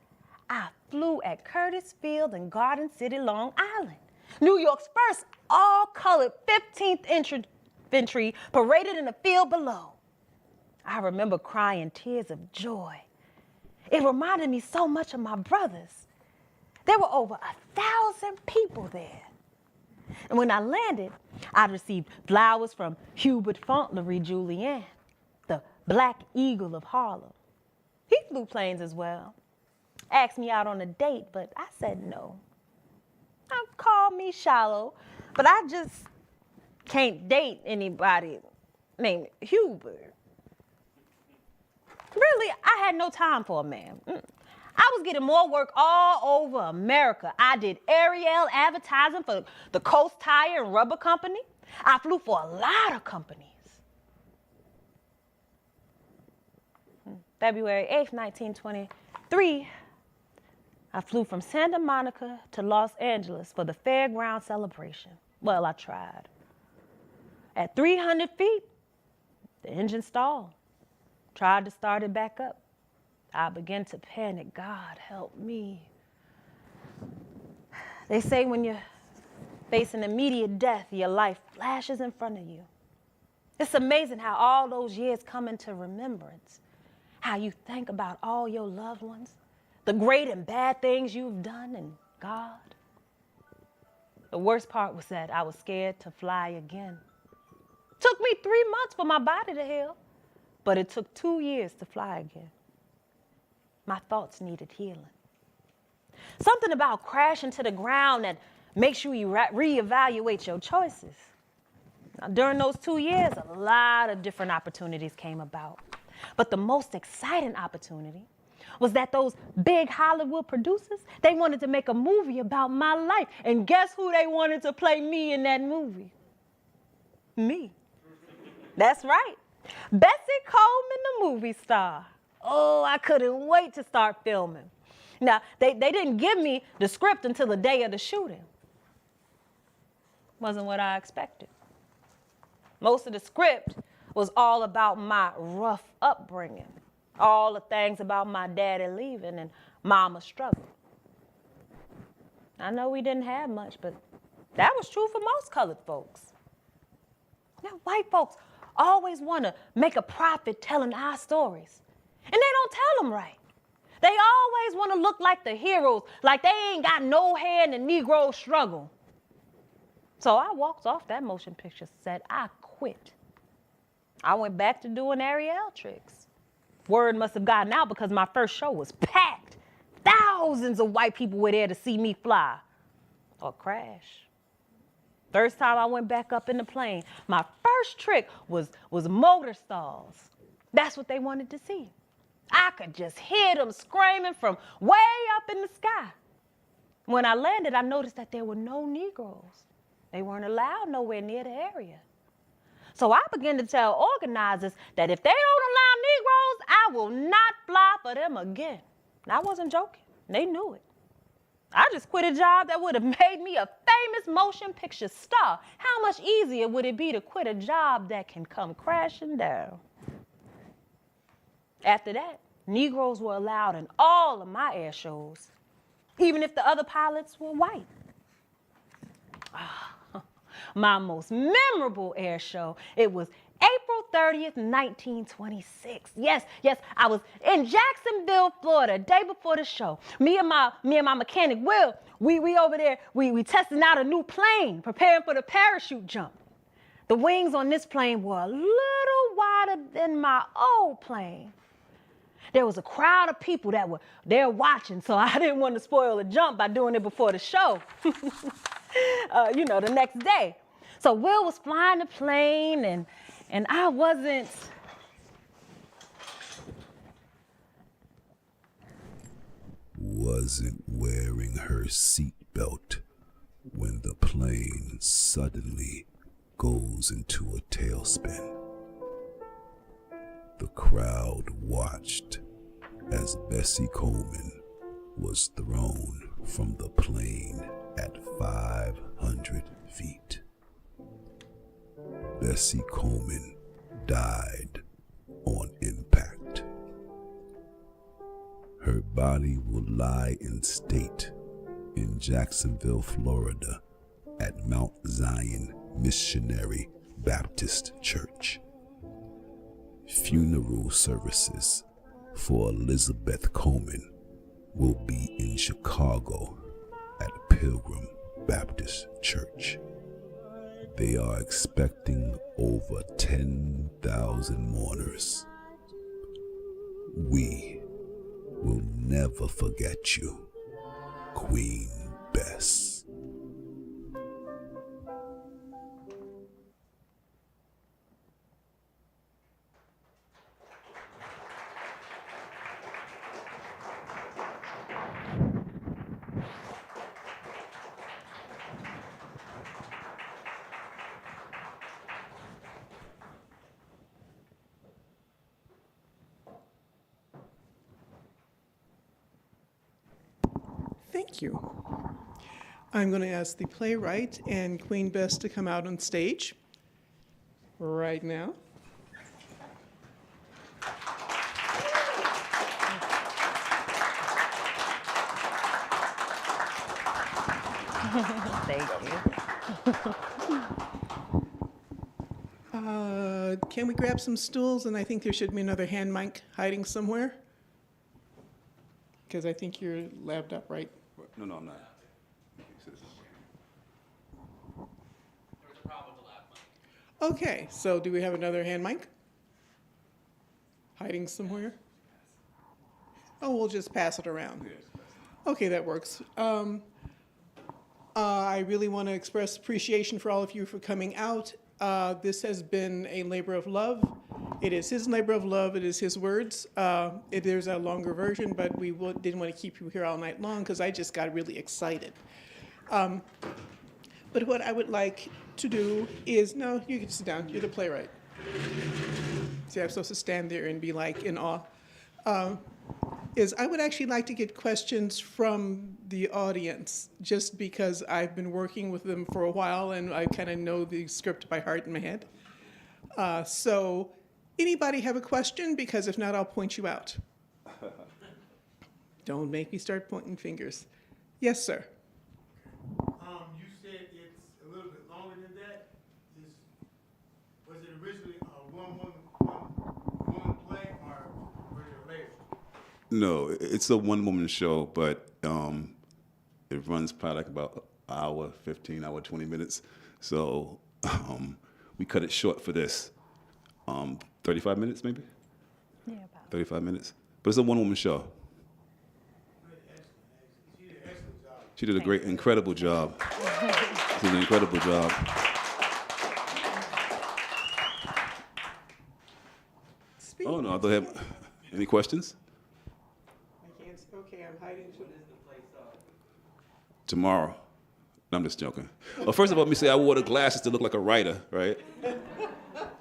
I flew at Curtis Field in Garden City, Long Island. New York's first all-colored 15th Infantry paraded in the field below. I remember crying tears of joy. It reminded me so much of my brothers. There were over 1,000 people there. And when I landed, I received flowers from Hubert Fauntleroy Julian, the Black Eagle of Harlem. He flew planes as well. Asked me out on a date, but I said no. Called me shallow, but I just can't date anybody named Hubert. Really, I had no time for a man. I was getting more work all over America. I did Ariel advertising for the Coast Tire and Rubber Company. I flew for a lot of companies. February 8th, 1923, I flew from Santa Monica to Los Angeles for the fairground celebration. Well, I tried. At 300 feet, the engine stalled. Tried to start it back up. I began to panic. God help me. They say when you're facing immediate death, your life flashes in front of you. It's amazing how all those years come into remembrance, how you think about all your loved ones, the great and bad things you've done, and God. The worst part was that I was scared to fly again. Took me 3 months for my body to heal. But it took 2 years to fly again. My thoughts needed healing. Something about crashing to the ground that makes you reevaluate your choices. Now, during those 2 years, a lot of different opportunities came about. But the most exciting opportunity was that those big Hollywood producers, they wanted to make a movie about my life. And guess who they wanted to play me in that movie? Me. That's right. Bessie Coleman, the movie star. Oh, I couldn't wait to start filming. Now, they didn't give me the script until the day of the shooting. Wasn't what I expected. Most of the script was all about my rough upbringing, all the things about my daddy leaving and mama's struggle. I know we didn't have much, but that was true for most colored folks. Now, white folks always want to make a profit telling our stories. And they don't tell them right. They always want to look like the heroes, like they ain't got no hand in Negro struggle. So I walked off that motion picture set. I quit. I went back to doing Ariel tricks. Word must have gotten out because my first show was packed. Thousands of white people were there to see me fly or crash. First time I went back up in the plane, my first trick was motor stalls. That's what they wanted to see. I could just hear them screaming from way up in the sky. When I landed, I noticed that there were no Negroes. They weren't allowed nowhere near the area. So I began to tell organizers that if they don't allow Negroes, I will not fly for them again. And I wasn't joking. They knew it. I just quit a job that would have made me a famous motion picture star. How much easier would it be to quit a job that can come crashing down? After that, Negroes were allowed in all of my air shows, even if the other pilots were white. My most memorable air show, it was April 30th, 1926. Yes, I was in Jacksonville, Florida, day before the show. Me and my mechanic, Will, we over there, we testing out a new plane, preparing for the parachute jump. The wings on this plane were a little wider than my old plane. There was a crowd of people that were there watching, so I didn't want to spoil the jump by doing it before the show. The next day. So Will was flying the plane, and I wasn't. Wasn't wearing her seatbelt when the plane suddenly goes into a tailspin. The crowd watched as Bessie Coleman was thrown from the plane at 500 feet. Bessie Coleman died on impact. Her body will lie in state in Jacksonville, Florida at Mount Zion Missionary Baptist Church. Funeral services for Elizabeth Coleman will be in Chicago at Pilgrim Baptist Church. They are expecting over 10,000 mourners. We will never forget you, Queen Bess. Thank you. I'm going to ask the playwright and Queen Bess to come out on stage right now. Thank you. Can we grab some stools? And I think there should be another hand mic hiding somewhere. Because I think you're labbed up, right? No, I'm not. Okay, so do we have another hand mic? Hiding somewhere? Oh, we'll just pass it around. Okay, that works. I really want to express appreciation for all of you for coming out. This has been a labor of love. It is his labor of love. It is his words. There's a longer version, but we didn't want to keep you here all night long because I just got really excited. But what I would like to do is, no, you can sit down. You're the playwright. See, I'm supposed to stand there and be like in awe. Is I would actually like to get questions from the audience, just because I've been working with them for a while and I kind of know the script by heart in my head. So anybody have a question? Because if not, I'll point you out. Don't make me start pointing fingers. Yes, sir. You said it's a little bit longer than that. Was it originally a one play or was it later? No, it's a one-woman show, but it runs probably like about an hour, 15, hour, 20 minutes. So we cut it short for this. 35 minutes, maybe? Yeah, about. 35 minutes. But it's a one-woman show. She did an excellent job. She did a great, incredible job. She did an incredible job. Speaking Oh, no, I of- don't have any questions? I can't, okay, I'm hiding. Tomorrow. No, I'm just joking. Well, first of all, let me say I wore the glasses to look like a writer, right?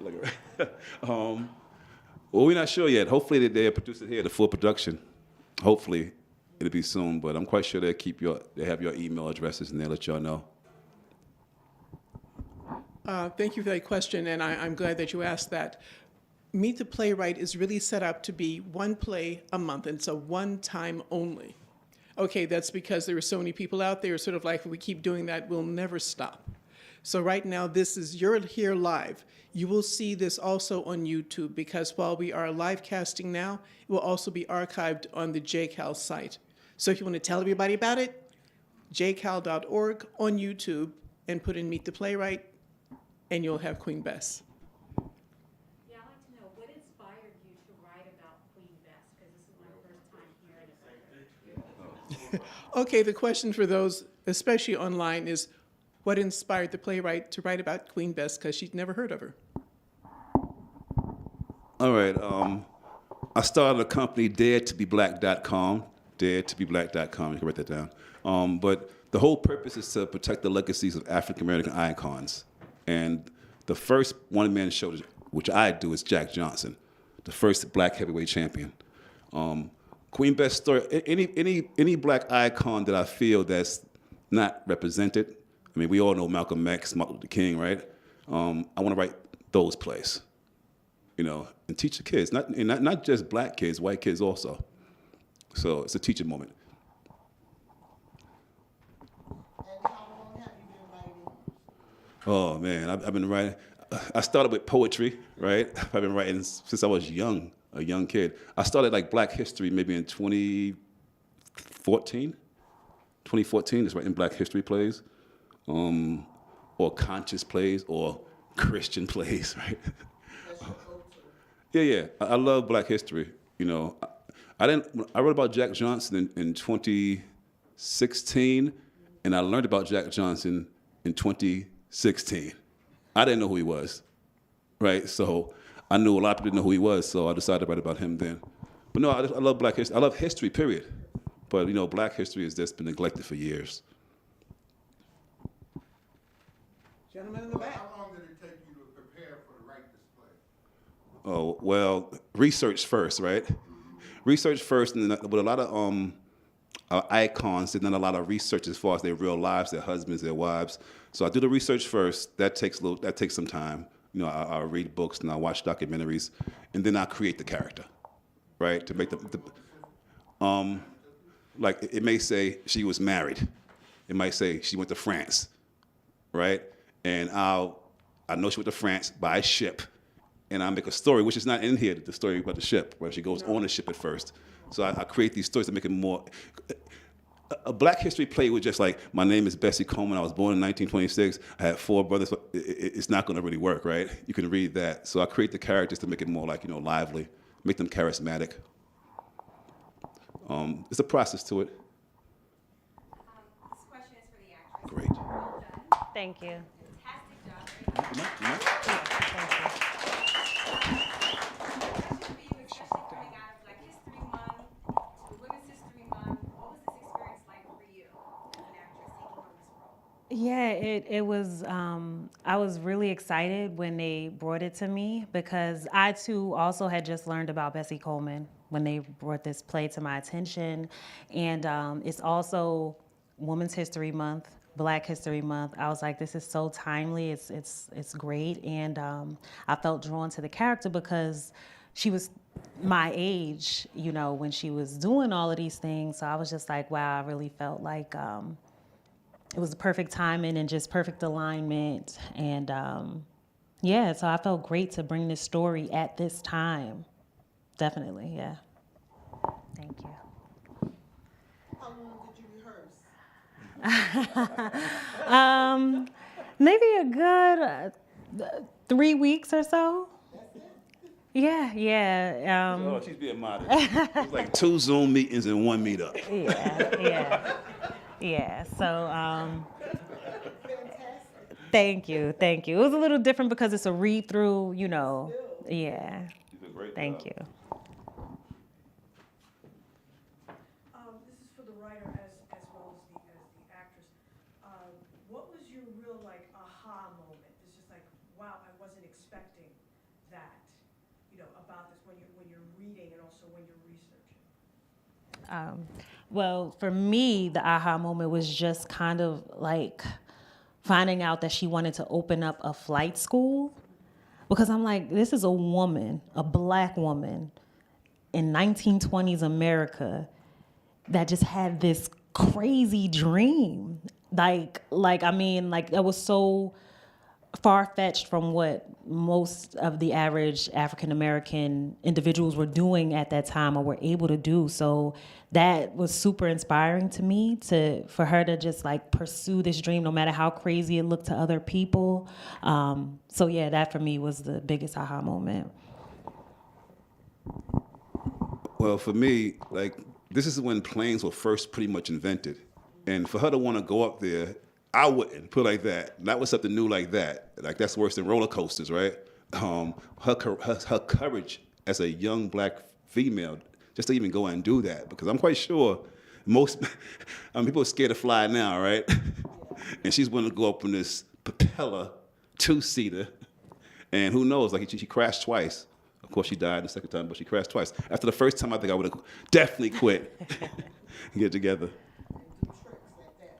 Like a writer. Well, we're not sure yet. Hopefully they'll produce it here, the full production. Hopefully it'll be soon, but I'm quite sure they have your email addresses and they'll let y'all know. Thank you for that question, and I'm glad that you asked that. Meet the Playwright is really set up to be one play a month, and it's a one-time only. Okay, that's because there are so many people out there, sort of like, if we keep doing that, we'll never stop. So right now, you're here live. You will see this also on YouTube, because while we are live casting now, it will also be archived on the JCAL site. So if you want to tell everybody about it, jcal.org on YouTube, and put in Meet the Playwright, and you'll have Queen Bess. Yeah, I'd like to know, what inspired you to write about Queen Bess? Because this is my first time hearing about her. Okay, the question for those, especially online, is what inspired the playwright to write about Queen Bess, because she'd never heard of her. All right. I started a company, daretobeblack.com. Daretobeblack.com. You can write that down. But the whole purpose is to protect the legacies of African American icons. And the first one-man show, which I do, is Jack Johnson, the first black heavyweight champion. Queen Bess' story. Any black icon that I feel that's not represented. I mean, we all know Malcolm X, Martin Luther King, right? I want to write those plays, and teach the kids, not just black kids, white kids also. So it's a teaching moment. And how long have you been writing? Oh man, I've been writing. I started with poetry, right? I've been writing since I was a young kid. I started like Black History maybe in 2014, just writing Black History plays, or conscious plays, or Christian plays, right? That's your go-to. Yeah. I love Black history. I wrote about Jack Johnson in 2016, and I learned about Jack Johnson in 2016. I didn't know who he was, right? So I knew a lot of people didn't know who he was, so I decided to write about him then. But no, I love Black history. I love history, period. But Black history has just been neglected for years. Gentleman in the back. How long did it take you to prepare to write this play? Oh, well, research first, right? Research first, and with a lot of icons, there's not a lot of research as far as their real lives, their husbands, their wives. So I do the research first. That takes some time. I read books and I watch documentaries, and then I create the character, right? To make like it may say she was married. It might say she went to France, right? And I know she went to France by ship, and I make a story, which is not in here, the story about the ship, where she goes on the ship at first. So I create these stories to make it more. A Black history play was just like, my name is Bessie Coleman, I was born in 1926, I had 4 brothers. It's not going to really work, right? You can read that. So I create the characters to make it more like, lively, make them charismatic. It's a process to it. This question is for the actress. Great. Well done. Thank you. Fantastic job. For you, especially coming out of Black History Month to Women's History Month, what was this experience like for you as an actress taking on this role? Yeah, it was, I was really excited when they brought it to me, because I too also had just learned about Bessie Coleman when they brought this play to my attention. And it's also Women's History Month, Black History Month. I was like, this is so timely, it's great. And I felt drawn to the character because she was my age, when she was doing all of these things. So I was just like, wow, I really felt like it was the perfect timing and just perfect alignment. And so I felt great to bring this story at this time. Definitely, yeah. Thank you. How long did you rehearse? Maybe a good 3 weeks or so. Yeah, yeah. Oh, she's being modest. It's like 2 Zoom meetings and 1 meetup. Yeah. So, Fantastic. thank you. It was a little different because it's a read through, you know. Yeah. You did a great Thank job. you. This is for the writer as well as the actress. What was your real aha moment? It's just like, wow, I wasn't expecting that, about this when you're reading and also when you're researching. Well, for me, the aha moment was just kind of like finding out that she wanted to open up a flight school. Because I'm like, this is a woman, a black woman in 1920s America that just had this crazy dream. That was so far-fetched from what most of the average African-American individuals were doing at that time or were able to do. So that was super inspiring to me for her to just pursue this dream no matter how crazy it looked to other people. So yeah, that for me was the biggest aha moment. Well, for me, this is when planes were first pretty much invented. And for her to want to go up there, I wouldn't put it like that. Not with something new like that. That's worse than roller coasters, right? Her courage as a young black female just to even go and do that, because I'm quite sure most people are scared to fly now, right? And she's willing to go up in this propeller 2-seater, and who knows? She crashed twice. Of course, she died the second time, but she crashed twice. After the first time, I think I would have definitely quit and get together.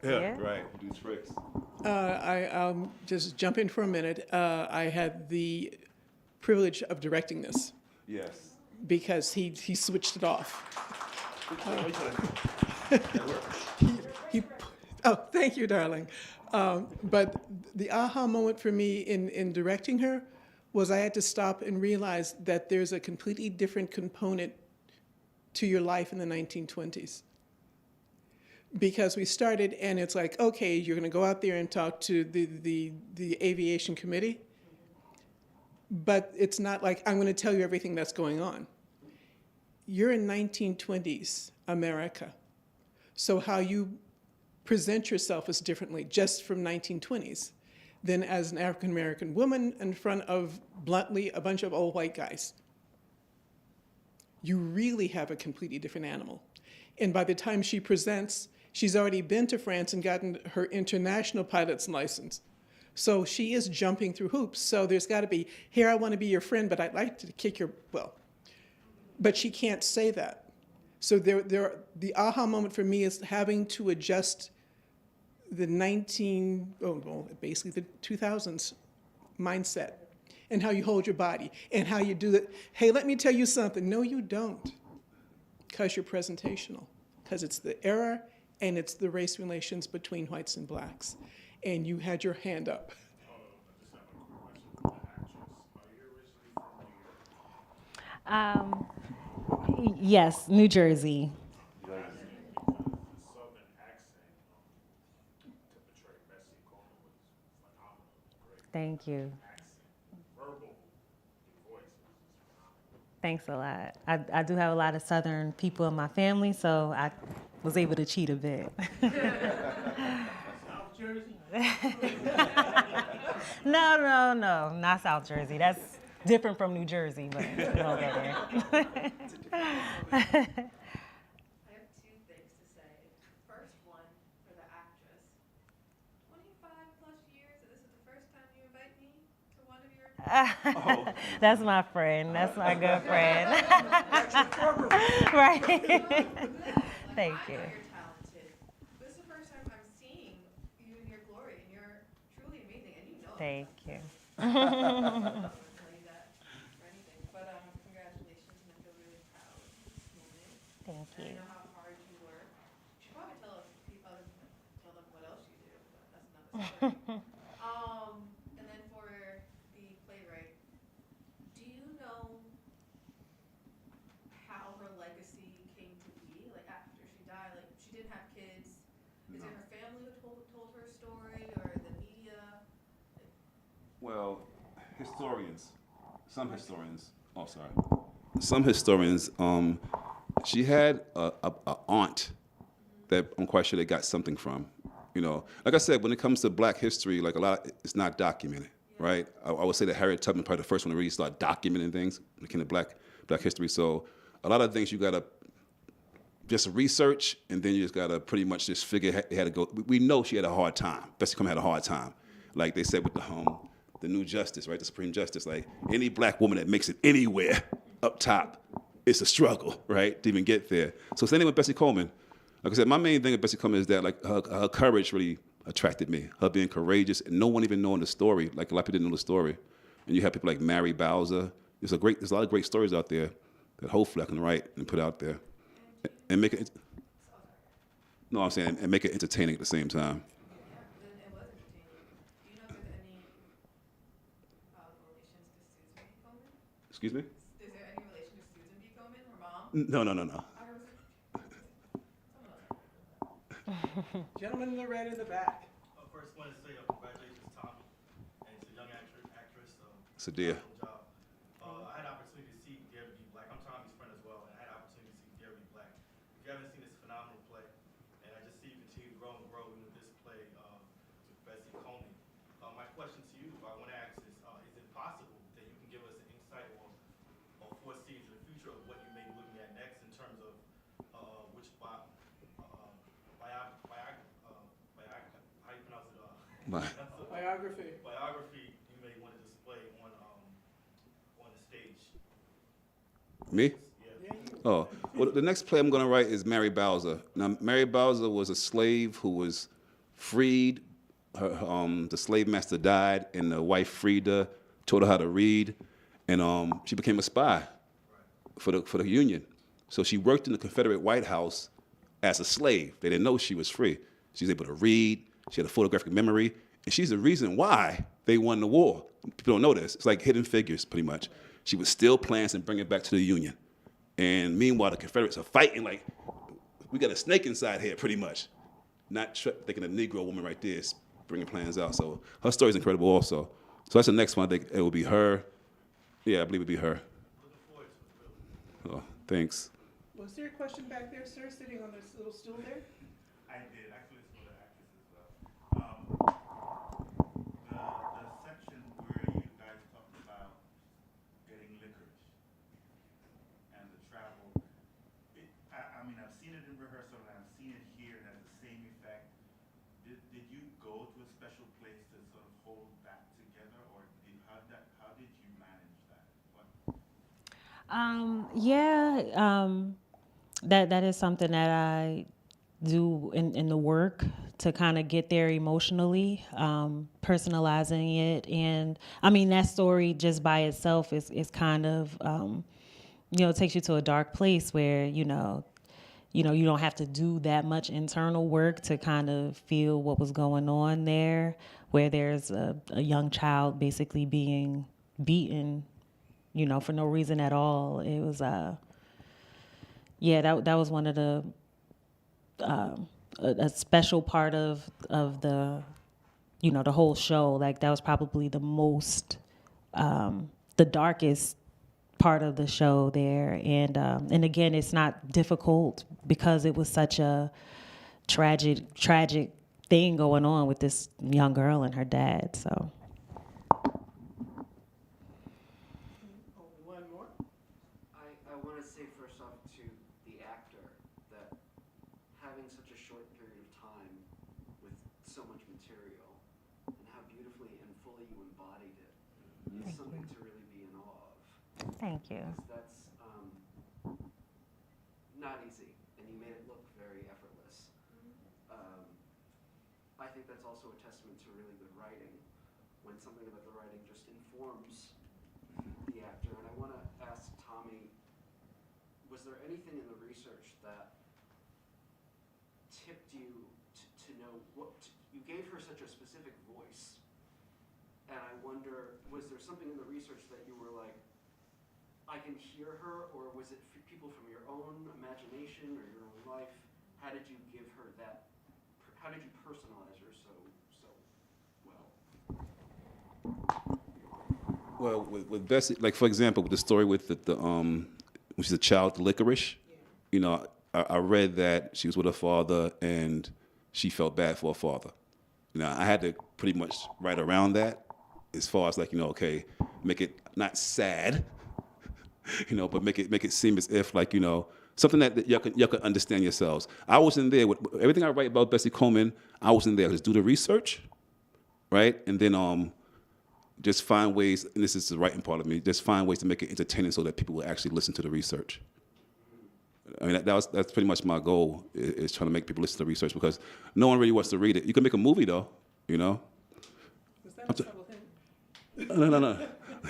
Yeah. Right. Do tricks. I'll just jump in for a minute. I had the privilege of directing this Yes. because he switched it off. Oh, thank you, darling. But the aha moment for me in directing her was I had to stop and realize that there's a completely different component to your life in the 1920s. Because we started, and it's like, okay, you're going to go out there and talk to the aviation committee, but it's not like I'm going to tell you everything that's going on. You're in 1920s America, so how you present yourself is differently just from 1920s than as an African American woman in front of, bluntly, a bunch of old white guys. You really have a completely different animal. And by the time she presents, she's already been to France and gotten her international pilot's license. So she is jumping through hoops. So there's got to be, here, I want to be your friend, but I'd like to kick your, but she can't say that. So the aha moment for me is having to adjust the basically the 2000s mindset and how you hold your body and how you do that. Hey, let me tell you something. No, you don't, because you're presentational, because it's the era and it's the race relations between whites and blacks. And you had your hand up. Yes, New Jersey. Thank you. Thanks a lot. I do have a lot of Southern people in my family, so I was able to cheat a bit. South Jersey? No, not South Jersey. That's different from New Jersey, but we won't go there. I have two things to say. First one, for the actress. 25 plus years, and this is the first time you invite me to one of your... That's my friend. That's my good friend. Right. Thank you. I know you're talented. This is the first time I'm seeing you in your glory, and you're truly amazing, and you know it. Thank you. I don't want to tell you that or anything, but congratulations, and I feel really proud of this moment. Thank And I you. know how hard you work. You should probably tell them what else you do, but that's another story. And then for the playwright, do you know how her legacy came to Well, historians, some historians. Oh, sorry. Some historians. She had a aunt that I'm quite sure they got something from. You know, like I said, when it comes to Black history, like a lot, it's not documented, right? I would say that Harriet Tubman probably the first one to really start documenting things when it came to Black history. So a lot of things you gotta just research, and then you just gotta pretty much just figure it had to go. We know she had a hard time. Bessie Coleman had a hard time, like they said with the new justice, right? The Supreme Justice. Like any Black woman that makes it anywhere up top, it's a struggle, right, to even get there. So same thing with Bessie Coleman. Like I said, my main thing with Bessie Coleman is that like her courage really attracted me. Her being courageous and no one even knowing the story. Like a lot of people didn't know the story. And you have people like Mary Bowser. There's a lot of great stories out there that hopefully I can write and put out there and make it. No, I'm saying and make it entertaining at the same time. Yeah, then it was entertaining. Do you know if there's any relations to Susan B. Komen? Excuse me? Is there any relation to Susan B. Komen, her mom? No. I was. Gentleman in the red in the back. I first want to say congratulations, Tommie, and it's a young actress. It's a deal. Wonderful job. I had the opportunity to see Dare to Be Black. I'm Tommie's friend as well, and I had the opportunity to see Dare to Be Black. If you haven't seen this phenomenal play, and I just see you continue to grow and grow into this play with Bessie Coleman. My question to you, I want to ask is it possible that you can give us an insight or foresee into the future of what you may be looking at next in terms of which how you pronounce it? Bye. Biography. You may want to display on the stage. Me? Yeah. Oh, well, the next play I'm going to write is Mary Bowser. Now, Mary Bowser was a slave who was freed. The slave master died, and the wife freed her, taught her how to read, and she became a spy for the Union. So she worked in the Confederate White House as a slave. They didn't know she was free. She was able to read. She had a photographic memory, and she's the reason why they won the war. People don't know this. It's like Hidden Figures, pretty much. She would steal plans and bring it back to the Union. And meanwhile, the Confederates are fighting like, we got a snake inside here, pretty much. Not thinking a Negro woman right there is bringing plans out. So her story's incredible also. So that's the next one. I think it will be her. Yeah, I believe it'll be her. Looking forward to it, really. Oh, thanks. Was there a question back there, sir, sitting on this little stool there? I did. Actually, it's for the actress as well. The section where you guys talked about getting licorice and the travel. I mean, I've seen it in rehearsal and I've seen it here and it has the same effect. Did you go to a special place to sort of hold that together, or how did you manage that? That is something that I do in the work to kind of get there emotionally, personalizing it. And I mean, that story just by itself is kind of, it takes you to a dark place where, you don't have to do that much internal work to kind of feel what was going on there, where there's a young child basically being beaten, for no reason at all. It was, that was one of the, a special part of the, the whole show. Like that was probably the most, the darkest part of the show there. And again, it's not difficult because it was such a tragic thing going on with this young girl and her dad, so. One more. I want to say first off to the actor that having such a short period of time with so much material and how beautifully and fully you embodied it is something to really be in awe of. Thank you. That's not easy, and you made it look very effortless. I think that's also a testament to really good writing, when something about the writing just informs the actor. And I want to ask Tommie, was there anything in the research that tipped you to know you gave her such a specific voice, and I wonder, was there something in the research that you were like, I can hear her, or was it people from your own imagination or your own life? How did you give her that? How did you personalize her so well? Well, with Bessie, like for example, with the story with the when she's a child, the licorice, you know, I read that she was with her father and she felt bad for her father. You know, I had to pretty much write around that, as far as like, you know, okay, make it not sad, you know, but make it seem as if like, you know, something that y'all can understand yourselves. I wasn't there with everything I write about Bessie Coleman. I wasn't there. Just do the research, right, and then just find ways. And this is the writing part of me. Just find ways to make it entertaining so that people will actually listen to the research. I mean, that's pretty much my goal, is trying to make people listen to the research, because no one really wants to read it. You can make a movie though, you know. Was that a subtle thing? No.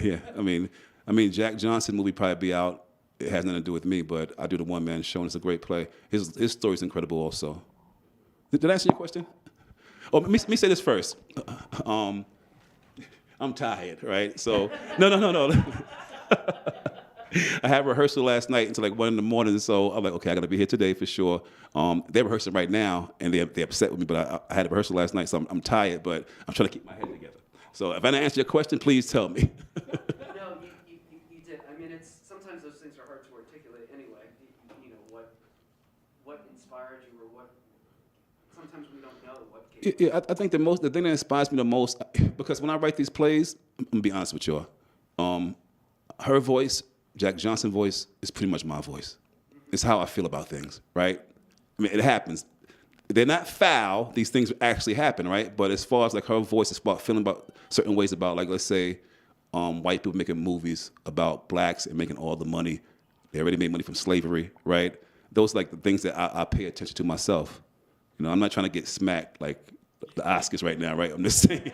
Yeah, I mean, Jack Johnson movie probably be out. It has nothing to do with me, but I do the one-man show, and it's a great play. His story's incredible also. Did I answer your question? Oh, let me say this first. I'm tired, right? So, no. I had rehearsal last night until like 1 a.m, so I'm like, okay, I got to be here today for sure. They're rehearsing right now, and they're upset with me, but I had a rehearsal last night, so I'm tired, but I'm trying to keep my head together. So if I didn't answer your question, please tell me. No, you did. I mean, it's sometimes those things are hard to articulate anyway. You know, what inspired you, or what. Sometimes we don't know what. Yeah, I think the thing that inspires me the most, because when I write these plays, I'm gonna be honest with y'all, her voice, Jack Johnson's voice, is pretty much my voice. It's how I feel about things, right? I mean, it happens. They're not foul. These things actually happen, right? But as far as like her voice is about feeling about certain ways about, like, let's say, white people making movies about blacks and making all the money. They already made money from slavery, right? Those like the things that I pay attention to myself. You know, I'm not trying to get smacked like the Oscars right now, right? I'm just saying.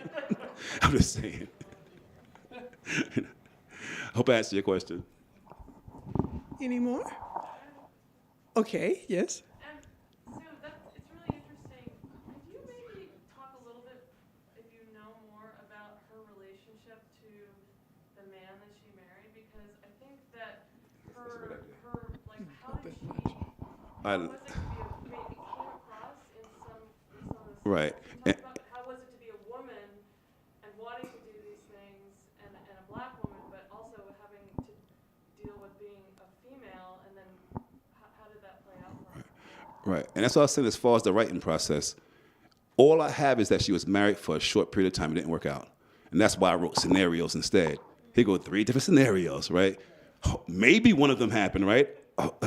Hope I answered your question. Any more? Okay, yes. So it's really interesting. Could you maybe talk a little bit, if you know more, about her relationship to the man that she married? Because I think that her like, how did she, how was it to be it came across in some of the Right. Talk about how was it to be a woman and wanting to do these things, and a black woman, but also having to deal with being a female, and then how did that play out for her? Right. And that's what I was saying as far as the writing process. All I have is that she was married for a short period of time and it didn't work out. And that's why I wrote scenarios instead. Here go 3 different scenarios, right? Maybe one of them happened, right?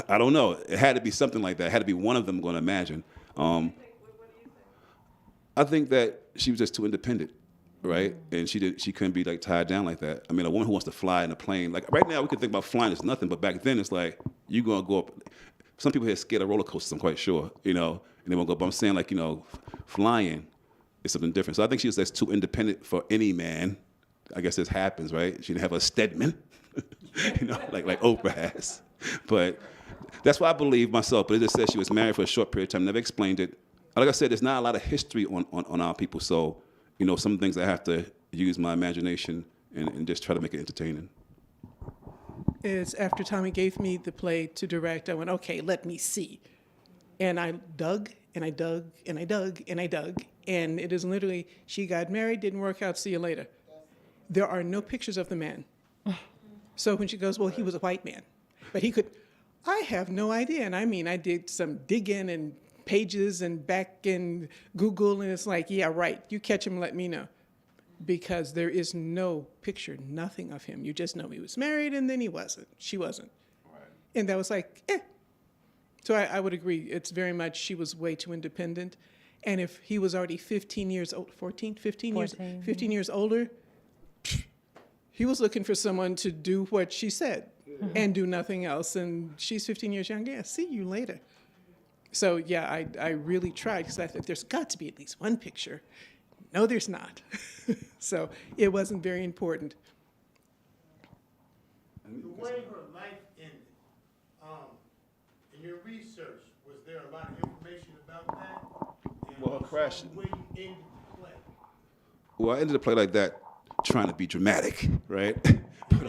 I don't know. It had to be something like that. It had to be one of them, I'm going to imagine. What do you think? I think that she was just too independent, right? And she couldn't be like tied down like that. I mean, a woman who wants to fly in a plane, like right now we could think about flying as nothing, but back then it's like, you're going to go up. Some people here are scared of roller coasters, I'm quite sure, you know, and they won't go. But I'm saying, like, you know, flying is something different. So I think she was just too independent for any man. I guess this happens, right? She didn't have a Stedman, you know, like Oprah has. But that's what I believe myself. But it just says she was married for a short period of time, never explained it. Like I said, there's not a lot of history on our people. So, you know, some things I have to use my imagination and just try to make it entertaining. Is after Tommie gave me the play to direct, I went, okay, let me see. And I dug, and I dug, and I dug, and I dug. And it is literally, she got married, didn't work out, see you later. There are no pictures of the man. So when she goes, well, he was a white man. But he could, I have no idea. And I mean, I did some digging and pages and back in Google, and it's like, yeah, right, you catch him, let me know. Because there is no picture, nothing of him. You just know he was married, and then he wasn't. She wasn't. Right. And that was like, eh. So I would agree. It's very much, she was way too independent. And if he was already 15 years old, 15 years older, he was looking for someone to do what she said and do nothing else. And she's 15 years younger. Yeah, see you later. So yeah, I really tried, because I thought there's got to be at least one picture. No, there's not. So it wasn't very important. The way her life ended, in your research, was there a lot of information about that? And Well, her crash. the way you ended the play. Well, I ended the play like that, trying to be dramatic, right? But,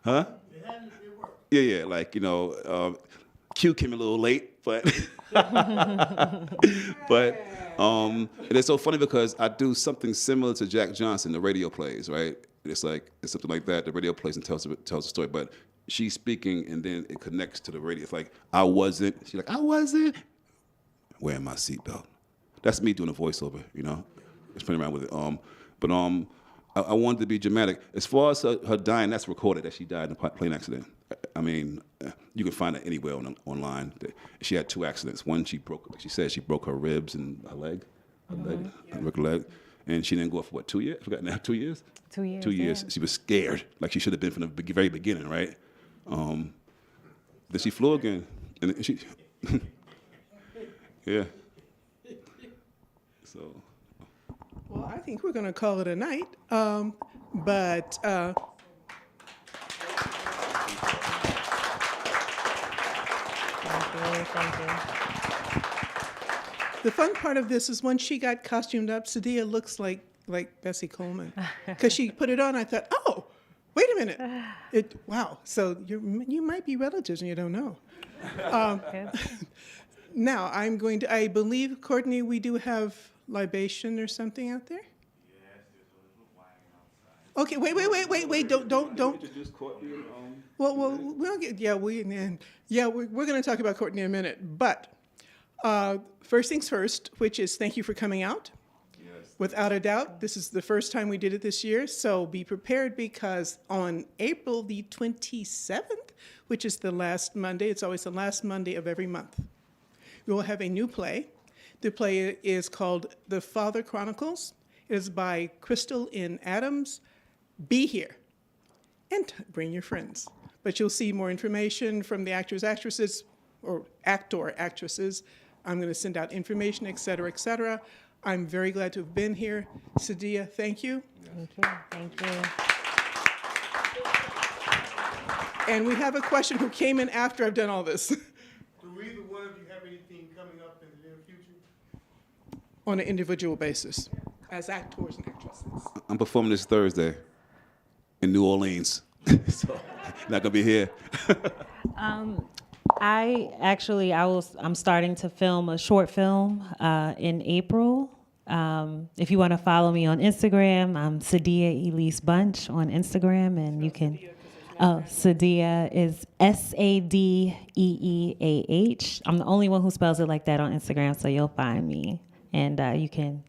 huh? It hadn't, it worked. Yeah, like, you know, Q came a little late, but but and it's so funny because I do something similar to Jack Johnson, the radio plays, right? It's like it's something like that. The radio plays and tells a story, but she's speaking and then it connects to the radio. It's like I wasn't. She's like I wasn't wearing my seatbelt. That's me doing a voiceover, you know, just playing around with it. But I wanted to be dramatic. As far as her dying, that's recorded that she died in a plane accident. I mean, you can find it anywhere online. She had 2 accidents. One, she said she broke her ribs and her leg, broke her leg. And she didn't go for what, 2 years? I forgot now, 2 years? 2 years. 2 years. Yeah. She was scared, like she should have been from the very beginning, right? Then she flew again, and she, yeah. So. Well, I think we're going to call it a night, but Thank you. the fun part of this is when she got costumed up, Sadia looks like Bessie Coleman. Because she put it on, I thought, oh, wait a minute. Wow, so you might be relatives and you don't know. Now, I believe, Courtney, we do have libation or something out there? Yes, there's a little wine outside. Okay, wait, don't. Introduce Courtney. Well, we'll get, we're going to talk about Courtney in a minute. But first things first, which is thank you for coming out. Yes. Without a doubt, this is the first time we did it this year, so be prepared because on April the 27th, which is the last Monday, it's always the last Monday of every month, we will have a new play. The play is called The Father Chronicles. It is by Crystal N. Adams. Be here and bring your friends. But you'll see more information from the actors, actresses, or actor, actresses. I'm going to send out information, et cetera, et cetera. I'm very glad to have been here. Sadia, thank you. Thank you. And we have a question who came in after I've done all this. Do either one of you have anything coming up in the near future? On an individual basis, as actors and actresses. I'm performing this Thursday in New Orleans, so not gonna be here. I'm starting to film a short film in April. If you want to follow me on Instagram, I'm Sadia Elise Bunch on Instagram, and you can. Sadia is Sadeeah. I'm the only one who spells it like that on Instagram, so you'll find me, and you can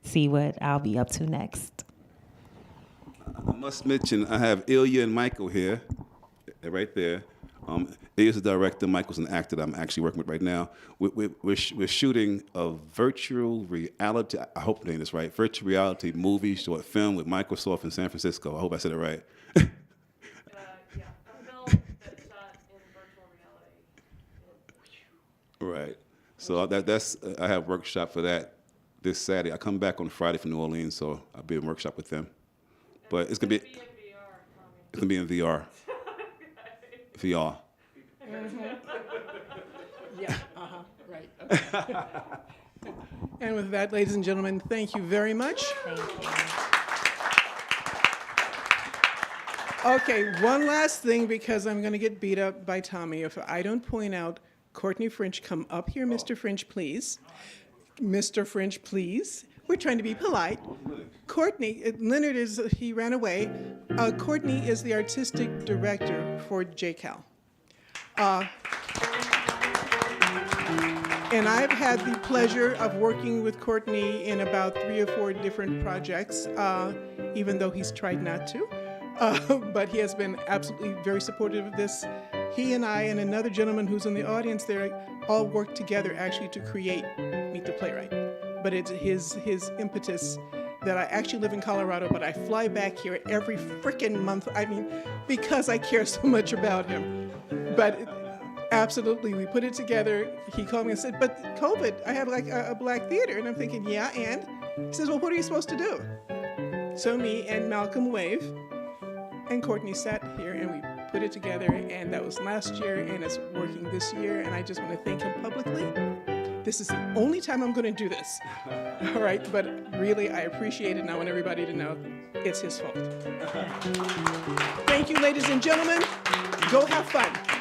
see what I'll be up to next. I must mention I have Ilya and Michael here, right there. Ilya's a director, Michael's an actor that I'm actually working with right now. We're shooting a virtual reality, I hope I'm getting this right, virtual reality movie, short film with Microsoft in San Francisco. I hope I said it right. Yeah, a film that's shot in virtual reality. Right. So that's I have a workshop for that this Saturday. I come back on Friday from New Orleans, so I'll be in workshop with them. But it's gonna be in VR, Tommie. it's gonna be in VR. VR. Yeah, right. And with that, ladies and gentlemen, thank you very much. Thank you. Okay, one last thing because I'm going to get beat up by Tommie if I don't point out Courtney French. Come up here, Mr. French, please. Mr. French, please. We're trying to be polite. Courtney, Leonard he ran away. Courtney is the artistic director for JCAL. And I've had the pleasure of working with Courtney in about 3 or 4 different projects, even though he's tried not to. But he has been absolutely very supportive of this. He and I and another gentleman who's in the audience there all worked together actually to create Meet the Playwright. But it's his impetus that I actually live in Colorado, but I fly back here every frickin' month. I mean, because I care so much about him. But absolutely, we put it together. He called me and said, but COVID, I have like a black theater. And I'm thinking, yeah, and? He says, well, what are you supposed to do? So me and Malcolm Wave and Courtney sat here and we put it together, and that was last year, and it's working this year, and I just want to thank him publicly. This is the only time I'm going to do this. All right, but really, I appreciate it, and I want everybody to know it's his fault. Thank you, ladies and gentlemen. Go have fun.